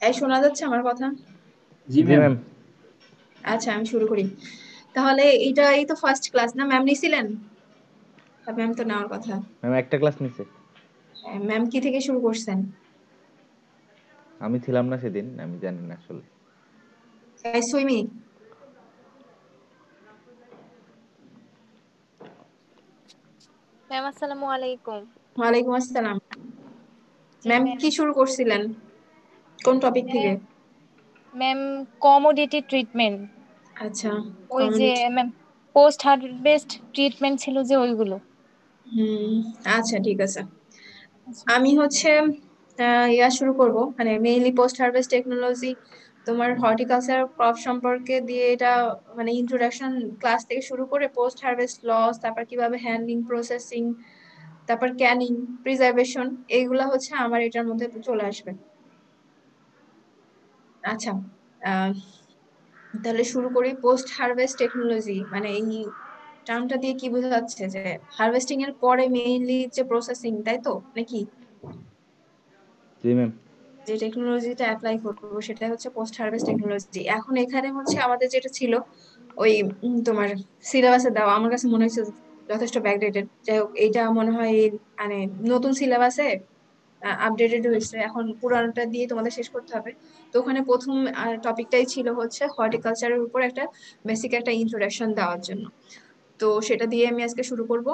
এই শোনা যাচ্ছে আমার কথা? জি জি ম্যাম। ম্যাম। আচ্ছা, আমি শুরু করি। তাহলে এই তো ফার্স্ট ক্লাস না? ম্যাম নিছিলেন? ম্যাম তো নেওয়ার কথা। ম্যাম একটা ক্লাস নিছে। ম্যাম কি থেকে শুরু করছেন? আমি ছিলাম না সেদিন, আমি জানি না আসলে। সুইমি। ম্যাম আসসালামু আলাইকুম। ওয়ালাইকুম আসসালাম। জি ম্যাম ম্যাম। কি শুরু করছিলেন, কোন টপিক থেকে? ম্যাম কমোডিটি ট্রিটমেন্ট, আচ্ছা, ওই যে community. Ma'am post harvest treatment ছিল যে ওইগুলো। হুম, আচ্ছা ঠিক আছে। আচ্ছা। আমি হচ্ছে শুরু করব, মানে মেইনলি পোস্ট হারভেস্ট টেকনোলজি। তোমার হর্টিকালচার ক্রপ সম্পর্কে দিয়ে এটা, মানে ইন্ট্রোডাকশন ক্লাস থেকে শুরু করে পোস্ট হারভেস্ট লস, তারপর কিভাবে হ্যান্ডলিং, প্রসেসিং, তারপর ক্যানিং, প্রিজার্ভেশন, এইগুলা হচ্ছে আমার এটার মধ্যে চলে আসবে। আচ্ছা, আহ তাহলে শুরু করি। পোস্ট হারভেস্ট টেকনোলজি মানে এই টার্মটা দিয়ে কি বোঝা যাচ্ছে, যে হারভেস্টিং এর পরে মেইনলি যে প্রসেসিং, তাই তো নাকি? জি ম্যাম। যে টেকনোলজিটা অ্যাপ্লাই করবো সেটা হচ্ছে পোস্ট হারভেস্ট টেকনোলজি। এখন এখানে হচ্ছে আমাদের যেটা ছিল ওই তোমার সিলেবাসে দেওয়া, আমার কাছে মনে হচ্ছে যথেষ্ট ব্যাকডেটেড। যাই হোক, এইটা মনে হয় মানে নতুন সিলেবাসে আপডেটেড হয়েছে, এখন পুরানোটা দিয়ে তোমাদের শেষ করতে হবে। তো ওখানে প্রথম টপিকটাই ছিল হচ্ছে হর্টিকালচারের উপর একটা বেসিক একটা ইন্ট্রোডাকশন দেওয়ার জন্য। তো সেটা দিয়ে আমি আজকে শুরু করব।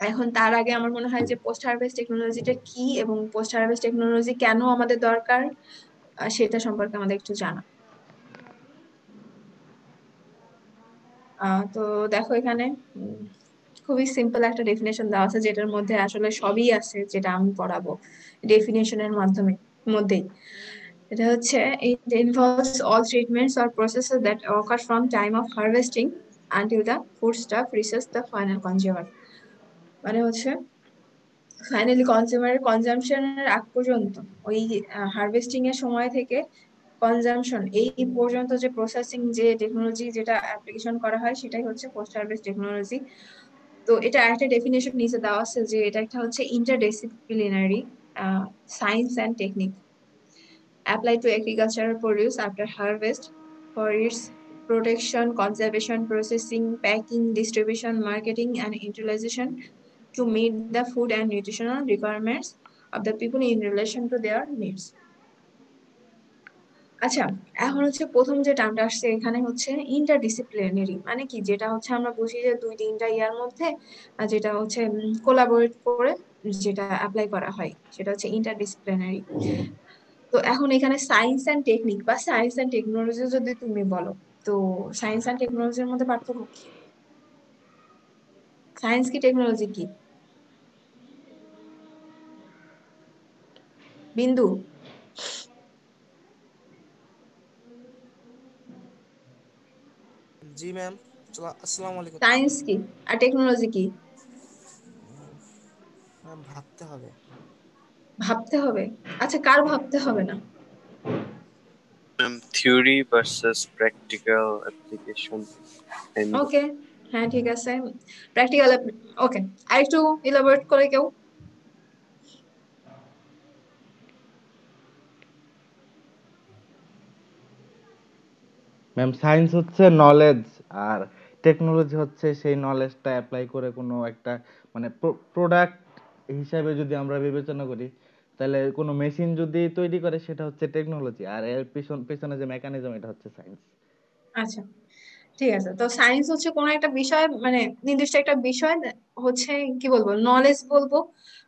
এখন তার আগে আমার মনে হয় যে পোস্ট হারভেস্ট টেকনোলজিটা কি এবং পোস্ট হারভেস্ট টেকনোলজি কেন আমাদের দরকার, সেটা সম্পর্কে আমাদের একটু জানা। তো দেখো এখানে উম, খুবই সিম্পল একটা ডেফিনেশন দেওয়া আছে, যেটার মধ্যে আসলে সবই আছে যেটা আমি পড়াবো ডেফিনেশনের মধ্যেই। এটা হচ্ছে, it involves all treatments or processes that occur from time of harvesting until the foodstuff reaches the final consumer। মানে হচ্ছে ফাইনালি কনজিউমারের কনজাম্পশনের আগ পর্যন্ত, ওই হারভেস্টিং এর সময় থেকে কনজাম্পশন এই পর্যন্ত যে প্রসেসিং, যে টেকনোলজি যেটা অ্যাপ্লিকেশন করা হয়, সেটাই হচ্ছে পোস্ট হারভেস্ট টেকনোলজি। তো এটা একটা ডেফিনেশন নিচে দেওয়া আছে, যে এটা একটা হচ্ছে interdisciplinary science and technique applied to agricultural produce after harvest for its protection, conservation, processing, packing, distribution, marketing, and utilization to meet the food and nutritional requirements of the people in relation to their needs। আচ্ছা, এখন হচ্ছে প্রথম যে টার্মটা আসছে এখানে হচ্ছে interdisciplinary, মানে কি, যেটা হচ্ছে আমরা বুঝি যে দুই তিনটা ইয়ার মধ্যে যেটা হচ্ছে কোলাবোরেট করে যেটা অ্যাপ্লাই করা হয়, সেটা হচ্ছে ইন্টারডিসিপ্লিনারি। তো এখন এখানে সায়েন্স অ্যান্ড টেকনিক বা সায়েন্স অ্যান্ড টেকনোলজি যদি তুমি বলো, তো সায়েন্স অ্যান্ড টেকনোলজির মধ্যে পার্থক্য কি? সায়েন্স কি টেকনোলজি কি? বিন্দু। জি ম্যাম। আসসালামু আলাইকুম। সায়েন্স কি আর টেকনোলজি কি? ম্যাম ভাবতে হবে। ভাবতে হবে? আচ্ছা, কার ভাবতে হবে না? Theory versus practical application and ওকে, হ্যাঁ ঠিক আছে, প্র্যাকটিক্যাল। ওকে, আর একটু ইলাবোরেট করে কেউ? ম্যাম সায়েন্স হচ্ছে নলেজ, আর টেকনোলজি হচ্ছে সেই নলেজটা অ্যাপ্লাই করে কোনো একটা মানে প্রোডাক্ট হিসাবে যদি আমরা বিবেচনা করি, তাহলে কোনো মেশিন যদি তৈরি করে সেটা হচ্ছে টেকনোলজি, আর এর পেছনে যে মেকানিজম এটা হচ্ছে সায়েন্স। আচ্ছা ঠিক আছে, তো সায়েন্স হচ্ছে কোনো একটা বিষয়, মানে নির্দিষ্ট একটা বিষয় হচ্ছে কি বলবো, নলেজ বলবো,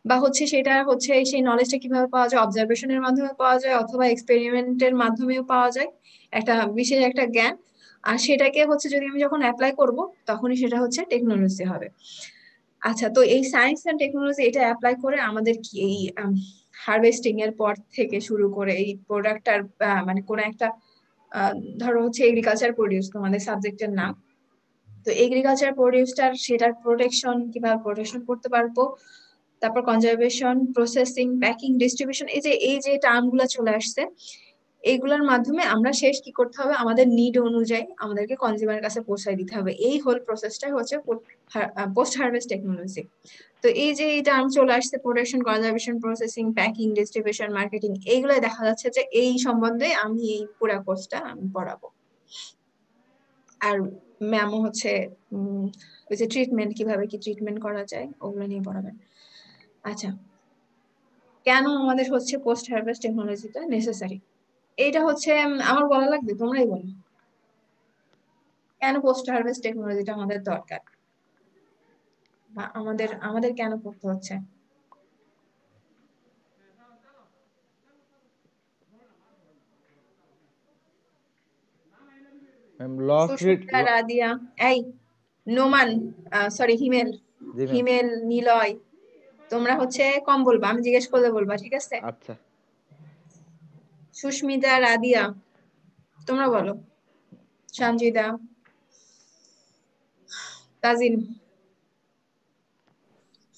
বা হচ্ছে সেটা হচ্ছে সেই নলেজটা কিভাবে পাওয়া যায়, অবজারভেশনের মাধ্যমে পাওয়া যায় অথবা এক্সপেরিমেন্টের মাধ্যমেও পাওয়া যায়, একটা বিশেষ একটা জ্ঞান। আর সেটাকে হচ্ছে যদি আমি যখন অ্যাপ্লাই করব, তখনই সেটা হচ্ছে টেকনোলজি হবে। আচ্ছা, তো এই সায়েন্স এন্ড টেকনোলজি এটা অ্যাপ্লাই করে আমাদের কি এই হারভেস্টিং এর পর থেকে শুরু করে এই প্রোডাক্টটার, মানে কোন একটা আহ, ধরো হচ্ছে এগ্রিকালচার প্রডিউস তোমাদের সাবজেক্টের নাম, তো এগ্রিকালচার প্রডিউসটার সেটার প্রোটেকশন, কিভাবে প্রোটেকশন করতে পারবো, তারপর কনজারভেশন, প্রসেসিং, প্যাকিং, ডিস্ট্রিবিউশন, এই যে টার্ম গুলা চলে আসছে, এইগুলোর মাধ্যমে আমরা শেষ কি করতে হবে, আমাদের নিড অনুযায়ী আমাদেরকে কনজিউমারের কাছে পৌঁছায় দিতে হবে। এই হোল প্রসেসটাই হচ্ছে পোস্ট হারভেস্ট টেকনোলজি। তো এই যে এই টার্ম চলে আসছে, production, conservation, processing, packing, distribution, marketing, এইগুলো দেখা যাচ্ছে যে এই সম্বন্ধে আমি এই পুরা কোর্সটা আমি পড়াবো। আর ম্যামও হচ্ছে ওই যে ট্রিটমেন্ট, কিভাবে কি ট্রিটমেন্ট করা যায় ওগুলো নিয়ে পড়াবেন। আচ্ছা, কেন আমাদের হচ্ছে পোস্ট হারভেস্ট টেকনোলজিটা নেসেসারি, এইটা হচ্ছে আমার বলা লাগবে, তোমরাই বলো কেন পোস্ট হারভেস্ট টেকনোলজিটা আমাদের দরকার বা আমাদের আমাদের কেন পড়তে হচ্ছে। Loss rate. সুস্মিতা, রাদিয়া, এই নোমান, সরি হিমেল, জি ম্যাম। হিমেল, নিলয়, তোমরা হচ্ছে কম বলবা, আমি জিজ্ঞেস করলে বলবা, ঠিক আছে? আচ্ছা, সুস্মিতা, রাদিয়া, তোমরা বলো। সঞ্জিদা, তাজিন।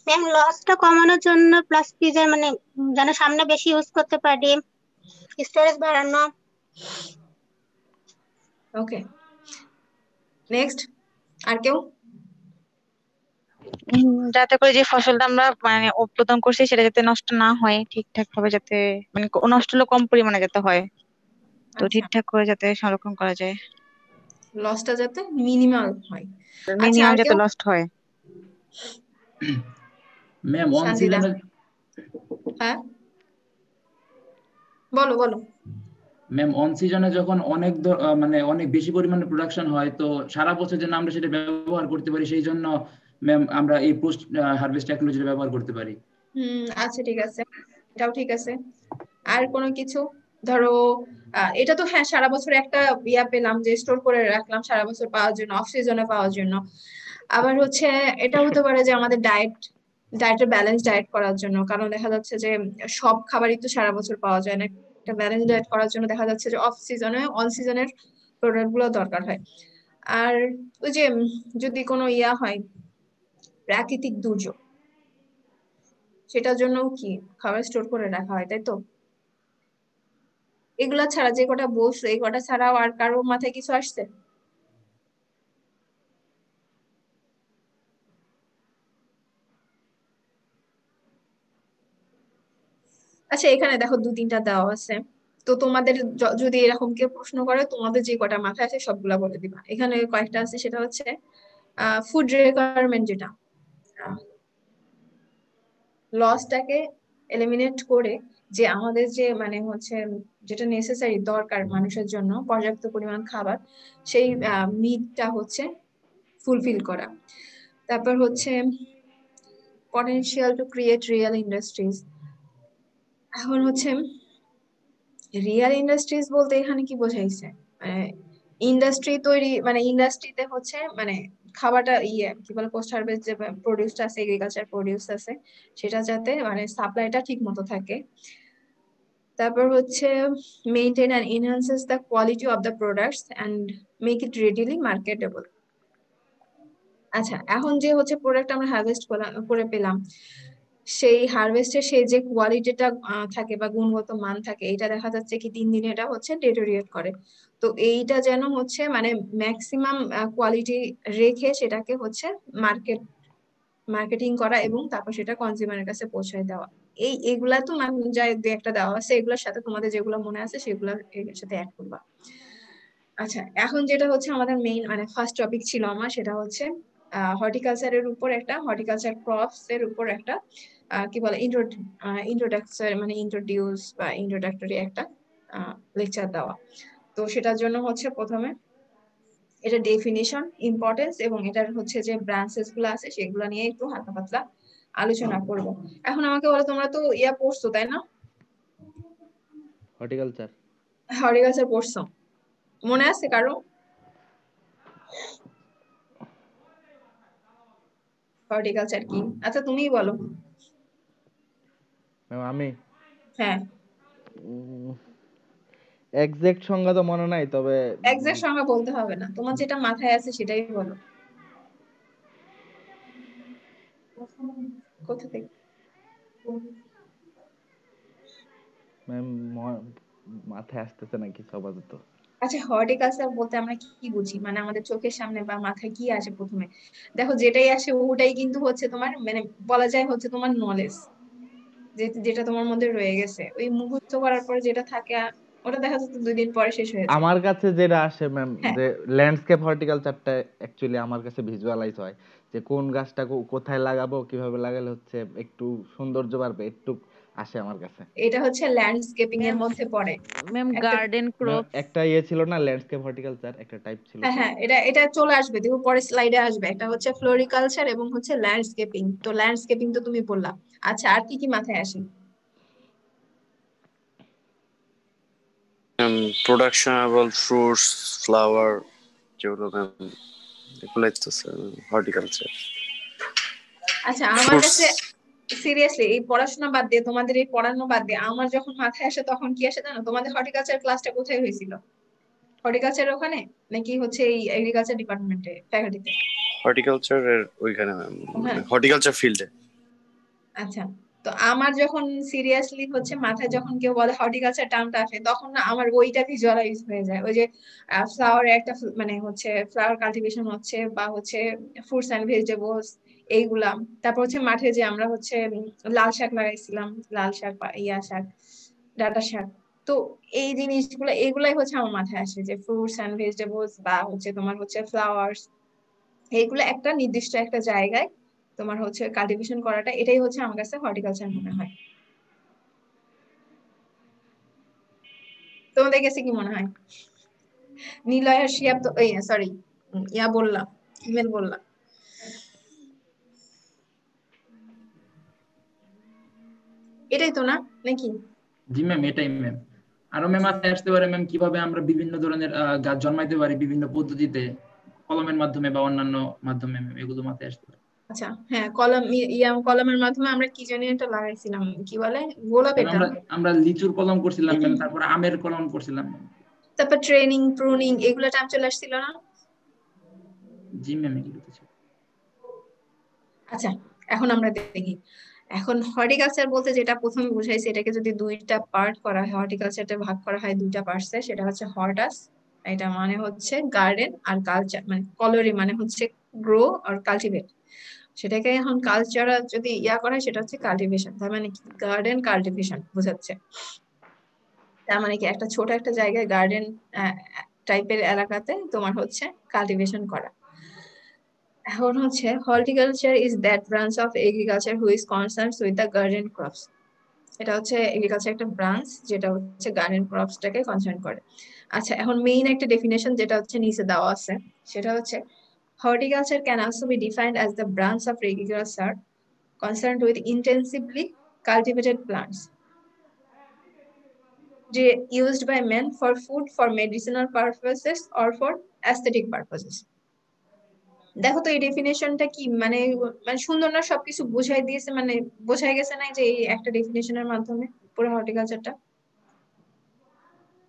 ম্যাম লসটা কমানোর জন্য প্লাস ফ্রিজার মানে যেন সামনে বেশি ইউজ করতে পারি, স্টোরেজ বাড়ানো। ওকে, নেক্সট। আর কেউ? যাতে করে যে ফসলটা আমরা মানে উৎপাদন করছি সেটা যাতে নষ্ট না হয়, ঠিকঠাক ভাবে যাতে মানে নষ্ট হলে কম পরিমাণে যাতে হয়, তো আচ্ছা, ঠিকঠাক করে যাতে সংরক্ষণ করা যায়, লসটা যাতে মিনিমাল হয়। আচ্ছা, মিনিমাম আর যাতে কেউ? লস্ট হয়। ম্যাম অন সঞ্জিদা, সিজনে হ্যাঁ বলো বলো। ম্যাম অন সিজনে যখন অনেক মানে অনেক বেশি পরিমাণে প্রোডাকশন হয়, তো সারা বছর যেন আমরা সেটা ব্যবহার করতে পারি, সেই জন্য ম্যাম আমরা এই পোস্ট হারভেস্ট টেকনোলজিটা ব্যবহার করতে পারি। আচ্ছা, ঠিক আছে, এটাও ঠিক আছে। আর কোনো কিছু? ধরো এটা তো হ্যাঁ সারা বছর একটা ইয়া পেলাম যে স্টোর করে রাখলাম সারা বছর পাওয়ার জন্য, অফ সিজনে পাওয়ার জন্য। আবার হচ্ছে এটা হতে পারে যে আমাদের ডায়েটের ব্যালেন্স ডায়েট করার জন্য, কারণ দেখা যাচ্ছে যে সব খাবারই তো সারা বছর পাওয়া যায় না। একটা ব্যালেন্স ডায়েট করার জন্য দেখা যাচ্ছে যে অফ সিজনে, অন সিজনের প্রোডাক্ট গুলো দরকার হয়। আর ওই যে যদি কোনো ইয়া হয়, প্রাকৃতিক দুর্যোগ, সেটার জন্য কি খাবার স্টোর করে রাখা হয়, তাই তো? এগুলা ছাড়া, যে কটা বলছো এই কটা ছাড়াও আর কারো মাথায় কিছু আসছে? আচ্ছা, এখানে দেখো দু তিনটা দেওয়া আছে, তো তোমাদের যদি এরকম কেউ প্রশ্ন করে, তোমাদের যে কটা মাথায় আছে সবগুলা বলে দিবা। এখানে কয়েকটা আছে, সেটা হচ্ছে ফুড রিকোয়ারমেন্ট, যেটা লসটাকে এলিমিনেট করে যে আমাদের যে মানে হচ্ছে যেটা নেসেসারি দরকার মানুষের জন্য, পর্যাপ্ত পরিমাণ খাবার, সেই নিডটা হচ্ছে ফুলফিল করা। তারপর হচ্ছে potential to create real industries. এখন হচ্ছে রিয়েল ইন্ডাস্ট্রিজ বলতে এখানে কি বোঝাইছে, মানে ইন্ডাস্ট্রি তৈরি, মানে ইন্ডাস্ট্রিতে হচ্ছে মানে খাবারটা ইয়ে কি বলে, পোস্ট হারভেস্ট যে প্রডিউসটা আছে, এগ্রিকালচার প্রডিউস আছে, সেটা যাতে মানে সাপ্লাইটা ঠিক মতো থাকে। তারপর হচ্ছে maintain and enhances the quality of the products and make it readily marketable. আচ্ছা, এখন যে হচ্ছে প্রোডাক্ট আমরা হারভেস্ট করে পেলাম, সেই হারভেস্টের সেই যে কোয়ালিটিটা থাকে বা গুণগত মান থাকে, এটা দেখা যাচ্ছে কি দিন দিন এটা হচ্ছে ডেটোরিয়েট করে। তো এইটা যেন হচ্ছে মানে ম্যাক্সিমাম কোয়ালিটি রেখে সেটাকে হচ্ছে মার্কেটিং করা এবং তারপর সেটা কনজিউমারের কাছে পৌঁছায় দেওয়া। এগুলা তো যা দু একটা দেওয়া আছে, এগুলোর সাথে তোমাদের যেগুলো মনে আছে সেগুলো এর সাথে অ্যাড করবা। আচ্ছা, এখন যেটা হচ্ছে আমাদের মেইন মানে ফার্স্ট টপিক ছিল আমার, সেটা হচ্ছে হর্টিকালচারের উপর একটা, হর্টিকালচার ক্রপস এর উপর একটা কি বলে ইন্ট্রোডাকশন মানে ইন্ট্রোডিউস বা ইন্ট্রোডাক্টরি একটা লেকচার দেওয়া। তো সেটার জন্য হচ্ছে প্রথমে এটা ডেফিনিশন, ইম্পর্টেন্স এবং এটার হচ্ছে যে ব্রাঞ্চেস গুলো আছে সেগুলো নিয়ে একটু হালকা পাতলা আলোচনা করব। এখন আমাকে বলো, তোমরা তো ইয়া পড়ছো তাই না, হর্টিকালচার। হর্টিকালচার পড়ছো, মনে আছে কারো হর্টিকালচার কি? আচ্ছা তুমিই বলো। ম্যাম আমি হ্যাঁ, এক্সাক্ট সংজ্ঞা তো মনে নাই, তবে এক্সাক্ট সংখ্যা বলতে হবে না, তোমার যেটা মাথায় আছে সেটাই বলো। কোথা থেকে? ম্যাম মাথায় আসতেছে না কিছু আপাতত। আচ্ছা, হর্টিকালচার বলতে আমরা কি বুঝি, মানে আমাদের চোখের সামনে বা মাথায় কি আসে প্রথমে? দেখো, যেটাই আসে ওটাই কিন্তু হচ্ছে তোমার, মানে বলা যায় হচ্ছে তোমার নলেজ, যেটা তোমার মধ্যে রয়ে গেছে, ওই মুখস্থ করার পরে যেটা থাকে ওটা দেখা যাচ্ছে 2 দিন পরে শেষ হয়ে যায়। আমার কাছে যেটা আসে ম্যাম, হ্যাঁ, যে ল্যান্ডস্কেপ হর্টিকালচারটা অ্যাকচুয়ালি আমার কাছে ভিজুয়ালাইজ হয়, যে কোন গাছটা কোথায় লাগাবো, কিভাবে লাগালে হচ্ছে একটু সৌন্দর্য বাড়বে, একটু আসে আমার কাছে। এটা হচ্ছে ল্যান্ডস্কেপিং এর মধ্যে পড়ে ম্যাম একটা। Garden crop. একটা ছিল না, ল্যান্ডস্কেপ হর্টিকালচার একটা টাইপ ছিল। হ্যাঁ হ্যাঁ, এটা চলে আসবে, দেখো পরে স্লাইডে আসবে। একটা হচ্ছে ফ্লোরিকালচার এবং হচ্ছে ল্যান্ডস্কেপিং। তো ল্যান্ডস্কেপিং তো তুমি বললা। আচ্ছা, আর কি কি মাথায় আসে? Productionable fruits, flower, যেগুলো ম্যাম এগুলাই তো হর্টিকালচার। আচ্ছা, আমার ফ্রুটস। কাছে সিরিয়াসলি এই পড়াশোনা বাদ দিয়ে, তোমাদের এই পড়ানো বাদ দিয়ে, আমার যখন মাথায় আসে তখন কি আসে জানো? তোমাদের হর্টিকালচার ক্লাসটা কোথায় হয়েছিল? হর্টিকালচার ওখানে, নাকি হচ্ছে এই এগ্রিকালচার ডিপার্টমেন্টে, ফ্যাকাল্টিতে? হর্টিকালচারের ওইখানে ম্যাম, ওখানে। হর্টিকালচার ফিল্ডে। আচ্ছা, তো আমার যখন সিরিয়াসলি হচ্ছে মাথায় যখন কেউ বলে হর্টিকালচার টার্মটা আসে, তখন না আমার ওইটা ভিজুয়ালাইজ হয়ে যায়। ওই যে ফ্লাওয়ার একটা মানে হচ্ছে ফ্লাওয়ার কাল্টিভেশন হচ্ছে, বা হচ্ছে ফ্রুটস এন্ড ভেজিটেবলস এইগুলা। তারপর হচ্ছে মাঠে যে আমরা হচ্ছে লাল শাক লাগাইছিলাম, লাল শাক বা ইয়া শাক, ডাঁটা শাক। তো এই জিনিসগুলো, এগুলাই হচ্ছে আমার মাথায় আসে, যে ফ্রুটস এন্ড ভেজিটেবলস বা হচ্ছে তোমার হচ্ছে ফ্লাওয়ার্স, এইগুলো একটা নির্দিষ্ট একটা জায়গায় তোমার হচ্ছে কাল্টিভেশন করাটা, এটাই হচ্ছে আমার কাছে হর্টিকালচার মনে হয়। তোমাদের কাছে কি মনে হয়? নিলয় আর শিয়াব তো, এই সরি, ইয়া বললাম, ইমেল বললাম, এটাই তো না নাকি? জি ম্যাম, এটাই ম্যাম। আরো ম্যাম মাথায় আসতে পারে ম্যাম কিভাবে আমরা বিভিন্ন ধরনের গাছ জন্মাইতে পারি বিভিন্ন পদ্ধতিতে, কলমের মাধ্যমে বা অন্যান্য মাধ্যমে ম্যাম, এগুলো মাথায় আসতে পারে। আচ্ছা হ্যাঁ, কলমের মাধ্যমে আমরা কি জানি একটা লাগাইছিলাম, কি বলে, গোলাপ ম্যাম এটা। আমরা আমরা লিচুর কলম করছিলাম ম্যাম, তারপর আমের কলম করছিলাম ম্যাম। তারপর ট্রেনিং, প্রুনিং, এগুলো টাইম চলে আসছিল না? জি ম্যাম, এগুলো তো ছিল। আচ্ছা, এখন আমরা দেখি, এখন হর্টিকালচার বলতে যেটা প্রথমে বুঝাইছে, এটাকে যদি দুইটা পার্ট করা হয়, হর্টিকালচারটা ভাগ করা হয় দুইটা পার্টসে, সেটা হচ্ছে হর্টাস, এটা মানে হচ্ছে গার্ডেন, আর কালচার মানে কলোরি মানে হচ্ছে গ্রো আর কাল্টিভেট। সেটাকে এখন কালচারাল যদি ইয়া করা হয়, সেটা হচ্ছে কাল্টিভেশন। তার মানে কি, গার্ডেন কাল্টিভেশন বোঝাচ্ছে। তার মানে কি, একটা ছোট একটা জায়গায় গার্ডেন টাইপের এলাকাতে তোমার হচ্ছে কাল্টিভেশন করা। এখন হচ্ছে horticulture is that branch of agriculture who is concerned with the garden crops. এটা হচ্ছে এগ্রিকালচার একটা ব্রাঞ্চ যেটা হচ্ছে গার্ডেন ক্রপসটাকে কনসার্ন করে। আচ্ছা, এখন মেইন একটা ডেফিনেশন যেটা হচ্ছে নিচে দেওয়া আছে, সেটা হচ্ছে horticulture can also be defined as the branch of agriculture concerned with intensively cultivated plants used by men for food, for medicinal purposes, or for aesthetic purposes. দেখো তো এই ডেফিনেশনটা কি, মানে মানে সুন্দর না? সবকিছু বুঝাই দিয়েছে, মানে বোঝাই গেছে না যে এই একটা ডেফিনেশনের মাধ্যমে পুরো হর্টিকালচারটা।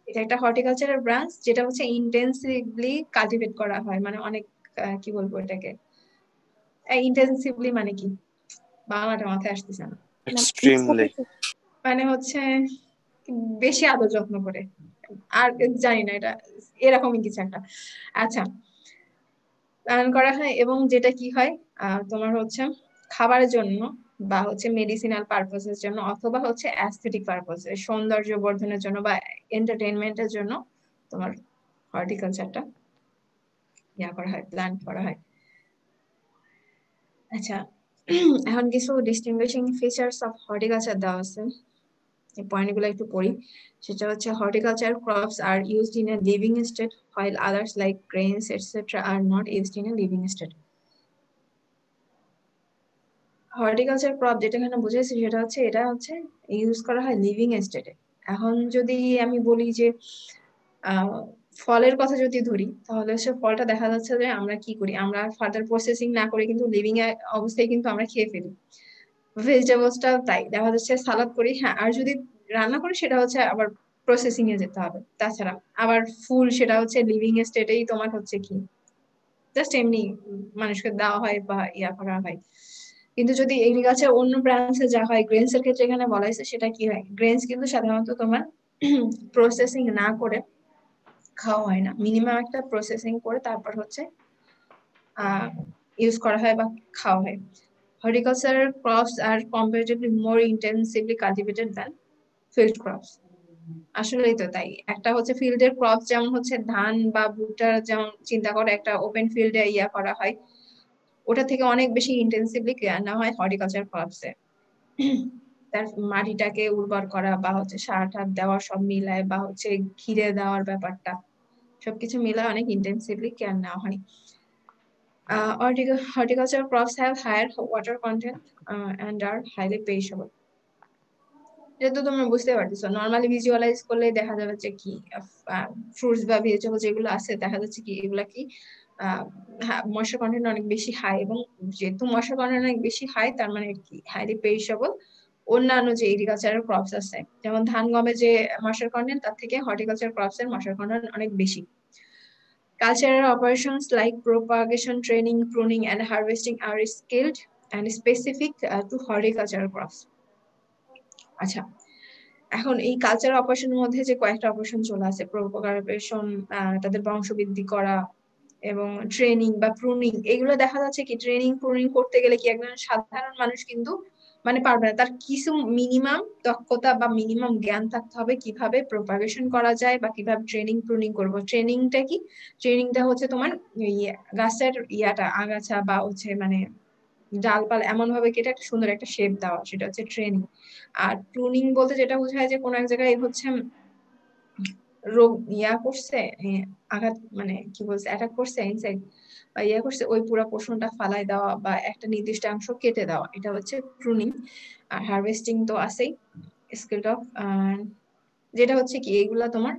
এটা একটা হর্টিকালচারের ব্রাঞ্চ যেটা হচ্ছে ইন্টেন্সিভলি কালটিভেট করা হয়, মানে অনেক কি বলবো এটাকে, ইন্টেন্সিভলি মানে কি, বাংলাটা মাথায় আসতেছে না। এক্সট্রিমলি। মানে হচ্ছে বেশি আদর যত্ন করে, আর জানি না, এটা এরকমই কিছু একটা। আচ্ছা, পালন করা হয়, এবং যেটা কি হয়, তোমার হচ্ছে খাবারের জন্য, বা হচ্ছে মেডিসিনাল পারপোজের জন্য, অথবা হচ্ছে অ্যাস্থেটিক পারপোজে, সৌন্দর্য বর্ধনের জন্য বা এন্টারটেইনমেন্টের জন্য তোমার হর্টিকালচারটা ইয়া করা হয়, প্ল্যান করা হয়। আচ্ছা, এখন কিছু ডিস্টিংগুইশিং ফিচার্স অফ হর্টিকালচার দেওয়া আছে, এই পয়েন্টগুলো একটু পড়ি। সেটা হচ্ছে horticulture crops are used in a living state, while others like grains etc are not used in a living state. Horticulture crop যেটা এখানে বুঝাইছি, সেটা হচ্ছে এটা হচ্ছে ইউজ করা হয় লিভিং স্টেটে। এখন যদি আমি বলি যে ফলের কথা যদি ধরি, তাহলে সে ফলটা দেখা যাচ্ছে যে আমরা কি করি, আমরা ফার্দার প্রসেসিং না করে কিন্তু লিভিং অবস্থায় কিন্তু আমরা খেয়ে ফেলি। ভেজিটেবলসটাও তাই, দেখা যাচ্ছে সালাদ করি, হ্যাঁ, আর যদি রান্না করি সেটা হচ্ছে আবার প্রসেসিং এ যেতে হবে। তাছাড়া আবার ফুল, সেটা হচ্ছে লিভিং স্টেটেই তোমার হচ্ছে কি জাস্ট এমনি মানুষকে দেওয়া হয় বা ইয়া করা হয়। কিন্তু যদি এগ্রিকালচার অন্য ব্রাঞ্চে যা হয়, গ্রেনস এর ক্ষেত্রে এখানে বলা হয়েছে, সেটা কি হয়, গ্রেনস কিন্তু সাধারণত তোমার প্রসেসিং না করে খাওয়া হয় না, মিনিমাম একটা প্রসেসিং করে তারপর হচ্ছে ইউজ করা হয় বা খাওয়া হয়। Horticultural crops are comparatively more intensively কালটিভেটেড than field crops. আসলেই তো তাই, একটা হচ্ছে ফিল্ডের ক্রপ যেমন হচ্ছে ধান বা ভুট্টা, যেমন চিন্তা করে একটা ওপেন ফিল্ডে ইয়া করা হয়, ওটা থেকে অনেক বেশি ইন্টেন্সিভলি কেয়ার নেওয়া হয় হর্টিকালচার ক্রপসে। তার মাটিটাকে উর্বর করা বা হচ্ছে সার টার দেওয়া সব মিলায় বা হচ্ছে ঘিরে দেওয়ার ব্যাপারটা সবকিছু মিলায় অনেক ইন্টেন্সিভলি কেয়ার নেওয়া হয়। Horticultural crops have higher water content and are highly perishable. এটা তো তোমরা বুঝতে পারতেছো, নর্মালি ভিজুয়ালাইজ করলে দেখা যাবে যে কি ফ্রুটস বা ভেজিটেবল যেগুলো আছে দেখা যাচ্ছে কি এগুলা কি ময়শ্চার কন্টেন্ট অনেক বেশি হাই, এবং যেহেতু ময়শ্চার কন্টেন্ট অনেক বেশি হাই তার মানে কি হাইলি পেরিশেবল। অন্যান্য যে এগ্রিকালচারাল ক্রপস আছে যেমন ধান গমে যে ময়শ্চার কন্টেন্ট তার থেকে হর্টিকালচার ক্রপস এর ময়শ্চার কন্টেন্ট অনেক বেশি। Cultural operations like propagation, training, pruning, and harvesting are skilled and specific to horticultural crops. আচ্ছা, এখন এই কালচারাল অপারেশনের মধ্যে যে কয়েকটা অপারেশন চলে আসে, প্রোপাগেশন, তাদের বংশবৃদ্ধি করা, এবং ট্রেনিং বা প্রুনিং, এগুলো দেখা যাচ্ছে কি ট্রেনিং প্রুনিং করতে গেলে কি একজন সাধারণ মানুষ কিন্তু মানে পারবে না, তার কিছু মিনিমাম দক্ষতা বা মিনিমাম জ্ঞান থাকতে হবে কিভাবে প্রোপাগেশন করা যায় বা কিভাবে ট্রেনিং প্রুনিং করবো। ট্রেনিংটা কি? ট্রেনিংটা হচ্ছে তোমার গাছের আগাছা বা হচ্ছে মানে ডালপালা এমন ভাবে কেটে একটা সুন্দর একটা শেপ দেওয়া, সেটা হচ্ছে ট্রেনিং। আর প্রুনিং বলতে যেটা বোঝায় যে কোনো এক জায়গায় হচ্ছে রোগ করছে, আঘাত মানে কি বলছে অ্যাটাক করছে ইনসেক্ট বা করছে, ওই পুরো পোর্শনটা ফালাই দেওয়া বা একটা নির্দিষ্ট অংশ কেটে দেওয়া, এটা হচ্ছে প্রুনিং। আর হারভেস্টিং তো আছেই, স্কিল অফ, যেটা হচ্ছে কি এইগুলা তোমার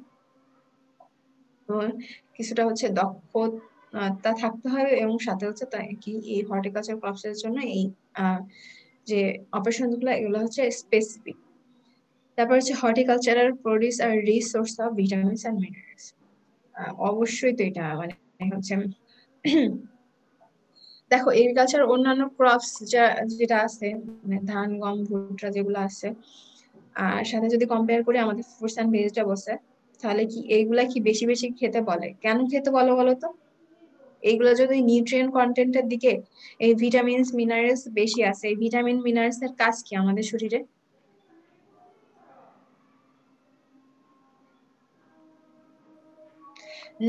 কিছুটা হচ্ছে দক্ষতা থাকতে হবে, এবং সাথে হচ্ছে তাই কি এই হর্টিকালচার ক্রপস এর জন্য এই যে অপারেশন গুলো এগুলো হচ্ছে স্পেসিফিক। তারপর হচ্ছে horticultural produce are rich source of vitamins and minerals. অবশ্যই তো এটা মানে হচ্ছে দেখো এগ্রিকালচার অন্যান্য ক্রপস যেটা আছে মানে ধান গম ভুট্টা যেগুলো আছে আর সাথে যদি কম্পেয়ার করি আমাদের ফ্রুটস এন্ড ভেজিটেবলস এ, তাহলে কি এইগুলা কি বেশি বেশি খেতে বলে? কেন খেতে বলো বলো তো? এইগুলা যদি নিউট্রিয়েন্ট কন্টেন্টের দিকে এই ভিটামিনস মিনারেলস বেশি আছে, এই ভিটামিন মিনারেলস এর কাজ কি আমাদের শরীরে?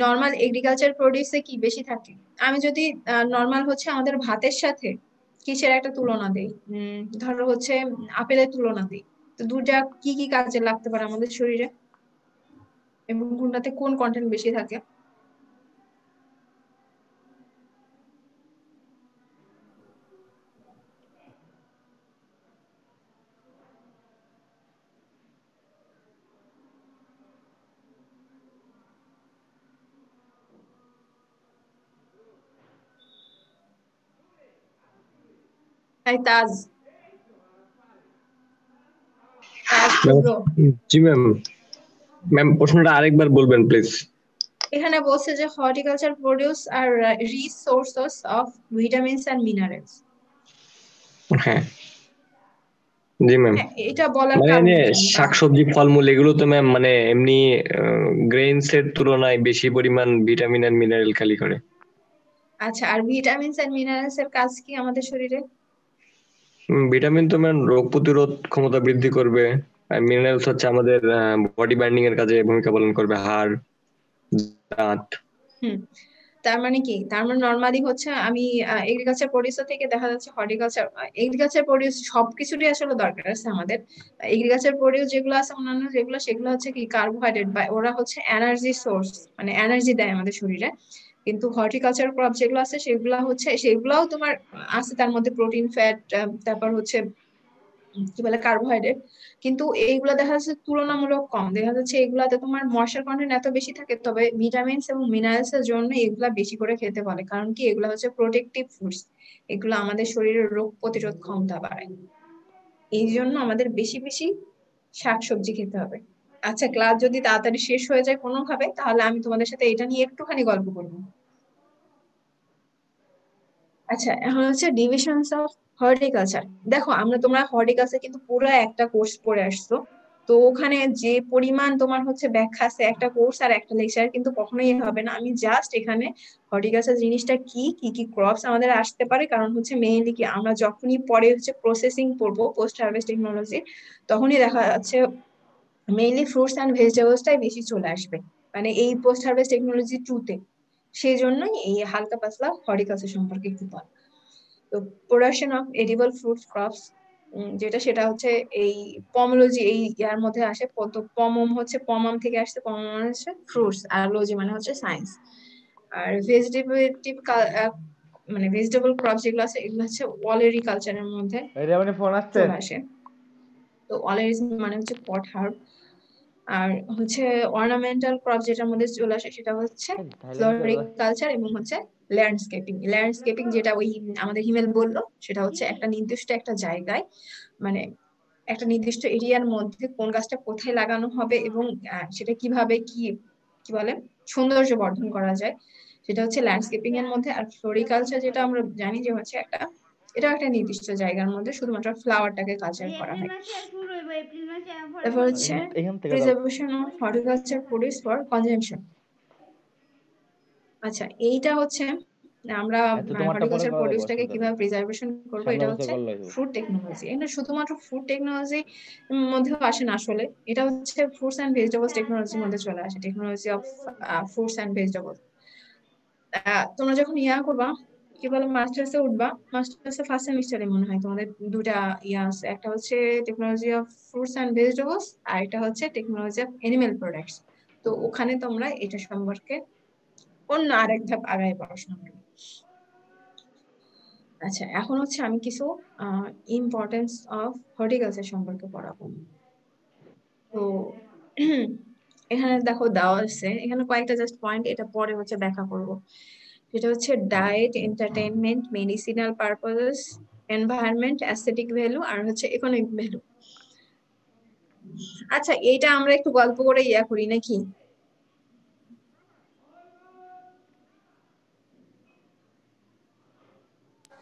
নর্মাল এগ্রিকালচার প্রোডিউসে কি বেশি থাকে? আমি যদি নর্মাল হচ্ছে আমাদের ভাতের সাথে কিসের একটা তুলনা দেই, ধরো হচ্ছে আপেলের তুলনা দিই, তো দুটা কি কি কাজে লাগতে পারে আমাদের শরীরে এবং কোনটাতে কোন কন্টেন্ট বেশি থাকে? তাই তাজ bro, জি ম্যাম, ম্যাম প্রশ্নটা আরেকবার বলবেন প্লিজ। এখানে বলছে যে horticulture produce are rich sources of vitamins and minerals. হ্যাঁ জি ম্যাম, এটা বলার মানে কারণ যে কি? শাকসবজি ফলমূল এগুলো তো ম্যাম মানে এমনি গ্রেইনস এর তুলনায় বেশি পরিমাণ ভিটামিন আর মিনারেল খালি করে। আচ্ছা, আর ভিটামিনস এন্ড মিনারেলস এর কাজ কি আমাদের শরীরে? ভিটামিন তো ম্যাম রোগ প্রতিরোধ ক্ষমতা বৃদ্ধি করবে, আর মিনারেলস হচ্ছে আমাদের বডি বাইন্ডিং এর কাজে ভূমিকা পালন করবে, হাড় দাঁত। তার মানে কি? তার মানে নরমালি হচ্ছে আমি এগ্রিকালচার প্রোডিউসার থেকে দেখা যাচ্ছে হর্টিকালচার, এগ্রিকালচার প্রোডিউস সবকিছুরই আসলে দরকার আছে আমাদের। এগ্রিকালচার প্রোডিউস যেগুলো আছে অন্যান্য যেগুলো সেগুলো হচ্ছে কি কার্বোহাইড্রেট বা ওরা হচ্ছে এনার্জি সোর্স, মানে এনার্জি দেয় আমাদের শরীরে। কিন্তু হর্টিকালচার ক্রপ যেগুলো আছে সেগুলো হচ্ছে সেগুলোও তোমার আছে, তার মধ্যে প্রোটিন ফ্যাট তারপর হচ্ছে কি বলে কার্বোহাইড্রেট, কিন্তু এইগুলা দেখা যাচ্ছে তুলনামূলক কম। দেখা যাচ্ছে এগুলাতে তোমার ময়শ্চার কন্টেন্ট এত বেশি থাকে, তবে ভিটামিনস এবং মিনারেলস এর জন্য এগুলা বেশি করে খেতে বলে, কারণ কি এগুলা হচ্ছে প্রোটেক্টিভ ফুডস, এগুলো আমাদের শরীরের রোগ প্রতিরোধ ক্ষমতা বাড়ায়। এই জন্য আমাদের বেশি বেশি শাকসবজি খেতে হবে। আচ্ছা, ক্লাস যদি তাড়াতাড়ি শেষ হয়ে যায় কোনোভাবে, তাহলে আমি তোমাদের সাথে এটা নিয়ে একটুখানি গল্প করবো। আচ্ছা, এখন হচ্ছে ডিভিশনস অফ হর্টিকালচার। দেখো তোমরা হর্টিকালচার কিন্তু পুরো একটা কোর্স পড়ে আসছো, তো ওখানে যে পরিমাণ তোমার হচ্ছে ব্যাখ্যা আছে একটা কোর্স আর একটা লেকচার কিন্তু কখনোই হবে না। আমি জাস্ট এখানে হর্টিকালচার জিনিসটা কি কি ক্রপস আমাদের আসতে পারে, কারণ হচ্ছে মেইনলি কি আমরা যখনই পরে হচ্ছে প্রসেসিং পড়বো পোস্ট হারভেস্ট টেকনোলজি, তখনই দেখা যাচ্ছে মেইনলি ফ্রুটস অ্যান্ড ভেজিটেবলসটাই বেশি চলে আসবে মানে এই পোস্ট হারভেস্ট টেকনোলজি 2-তে। সেই জন্যই এই হালকা পাতলা হর্টিকালচার সম্পর্কে একটু বল। তো production of edible fruit crops যেটা সেটা হচ্ছে এই পমোলজি এই ইয়ার মধ্যে আসে। তো পমম হচ্ছে পমাম থেকে আসছে, পমম মানে হচ্ছে ফ্রুটস আর লজি মানে হচ্ছে সায়েন্স। আর ভেজিটেটিভ মানে ভেজিটেবল ক্রপ যেগুলো আছে এগুলো হচ্ছে ওয়ালেরি কালচারের মধ্যে এটা মানে ফোন আসছে। চলে আসে। তো ওয়ালেরি মানে হচ্ছে পট হার্ব। আর হচ্ছে অর্নামেন্টাল ক্রপ যেটার মধ্যে চলে আসে সেটা হচ্ছে ফ্লোরিকালচার এবং হচ্ছে ল্যান্ডস্কেপিং। ল্যান্ডস্কেপিং যেটা ওই আমাদের হিমেল বললো সেটা হচ্ছে একটা নির্দিষ্ট একটা জায়গায় মানে একটা নির্দিষ্ট এরিয়ার মধ্যে কোন গাছটা কোথায় লাগানো হবে এবং সেটা কিভাবে কি বলে সৌন্দর্য বর্ধন করা যায় সেটা হচ্ছে ল্যান্ডস্কেপিং এর মধ্যে। আর ফ্লোরিকালচার যেটা আমরা জানি যে হচ্ছে এটা একটা নির্দিষ্ট জায়গার মধ্যে শুধুমাত্র ফ্লাওয়ারটাকে কালচার করা হয়। তারপর হচ্ছে preservation of horticulture produce for consumption. আচ্ছা এইটা হচ্ছে আমরা হর্টিকালচার প্রোডিউসটাকে কিভাবে প্রিজার্ভেশন করবো এটা হচ্ছে ফ্রুট টেকনোলজি। এটা শুধুমাত্র ফ্রুট টেকনোলজি মধ্যেও আসে না আসলে, এটা হচ্ছে ফ্রুটস অ্যান্ড ভেজিটেবলস টেকনোলজির মধ্যে চলে আসে, technology of fruits and vegetables. তোমরা যখন করবা কি বলে মাস্টার্সে উঠবা, মাস্টার্সে ফার্স্ট সেমিস্টারে মনে হয় তোমাদের দুটা আছে, একটা হচ্ছে technology of fruits and vegetables আর একটা হচ্ছে টেকনোলজি অফ এনিম্যাল প্রোডাক্টস। তো ওখানে তোমরা এটা সম্পর্কে অন্য আরেক ধাপ আগায় পড়াশোনা করবে। আচ্ছা এখন হচ্ছে আমি কিছু ইম্পর্টেন্স অফ হর্টিকালচার সম্পর্কে পড়াবো। তো এখানে দেখো দেওয়া আছে, এখানে কয়েকটা জাস্ট পয়েন্ট, এটা পরে হচ্ছে ব্যাখ্যা করব। যেটা হচ্ছে diet, entertainment, medicinal purposes, environment, aesthetic value আর হচ্ছে ইকোনমিক ভ্যালু। আচ্ছা এইটা আমরা একটু গল্প করে করি নাকি?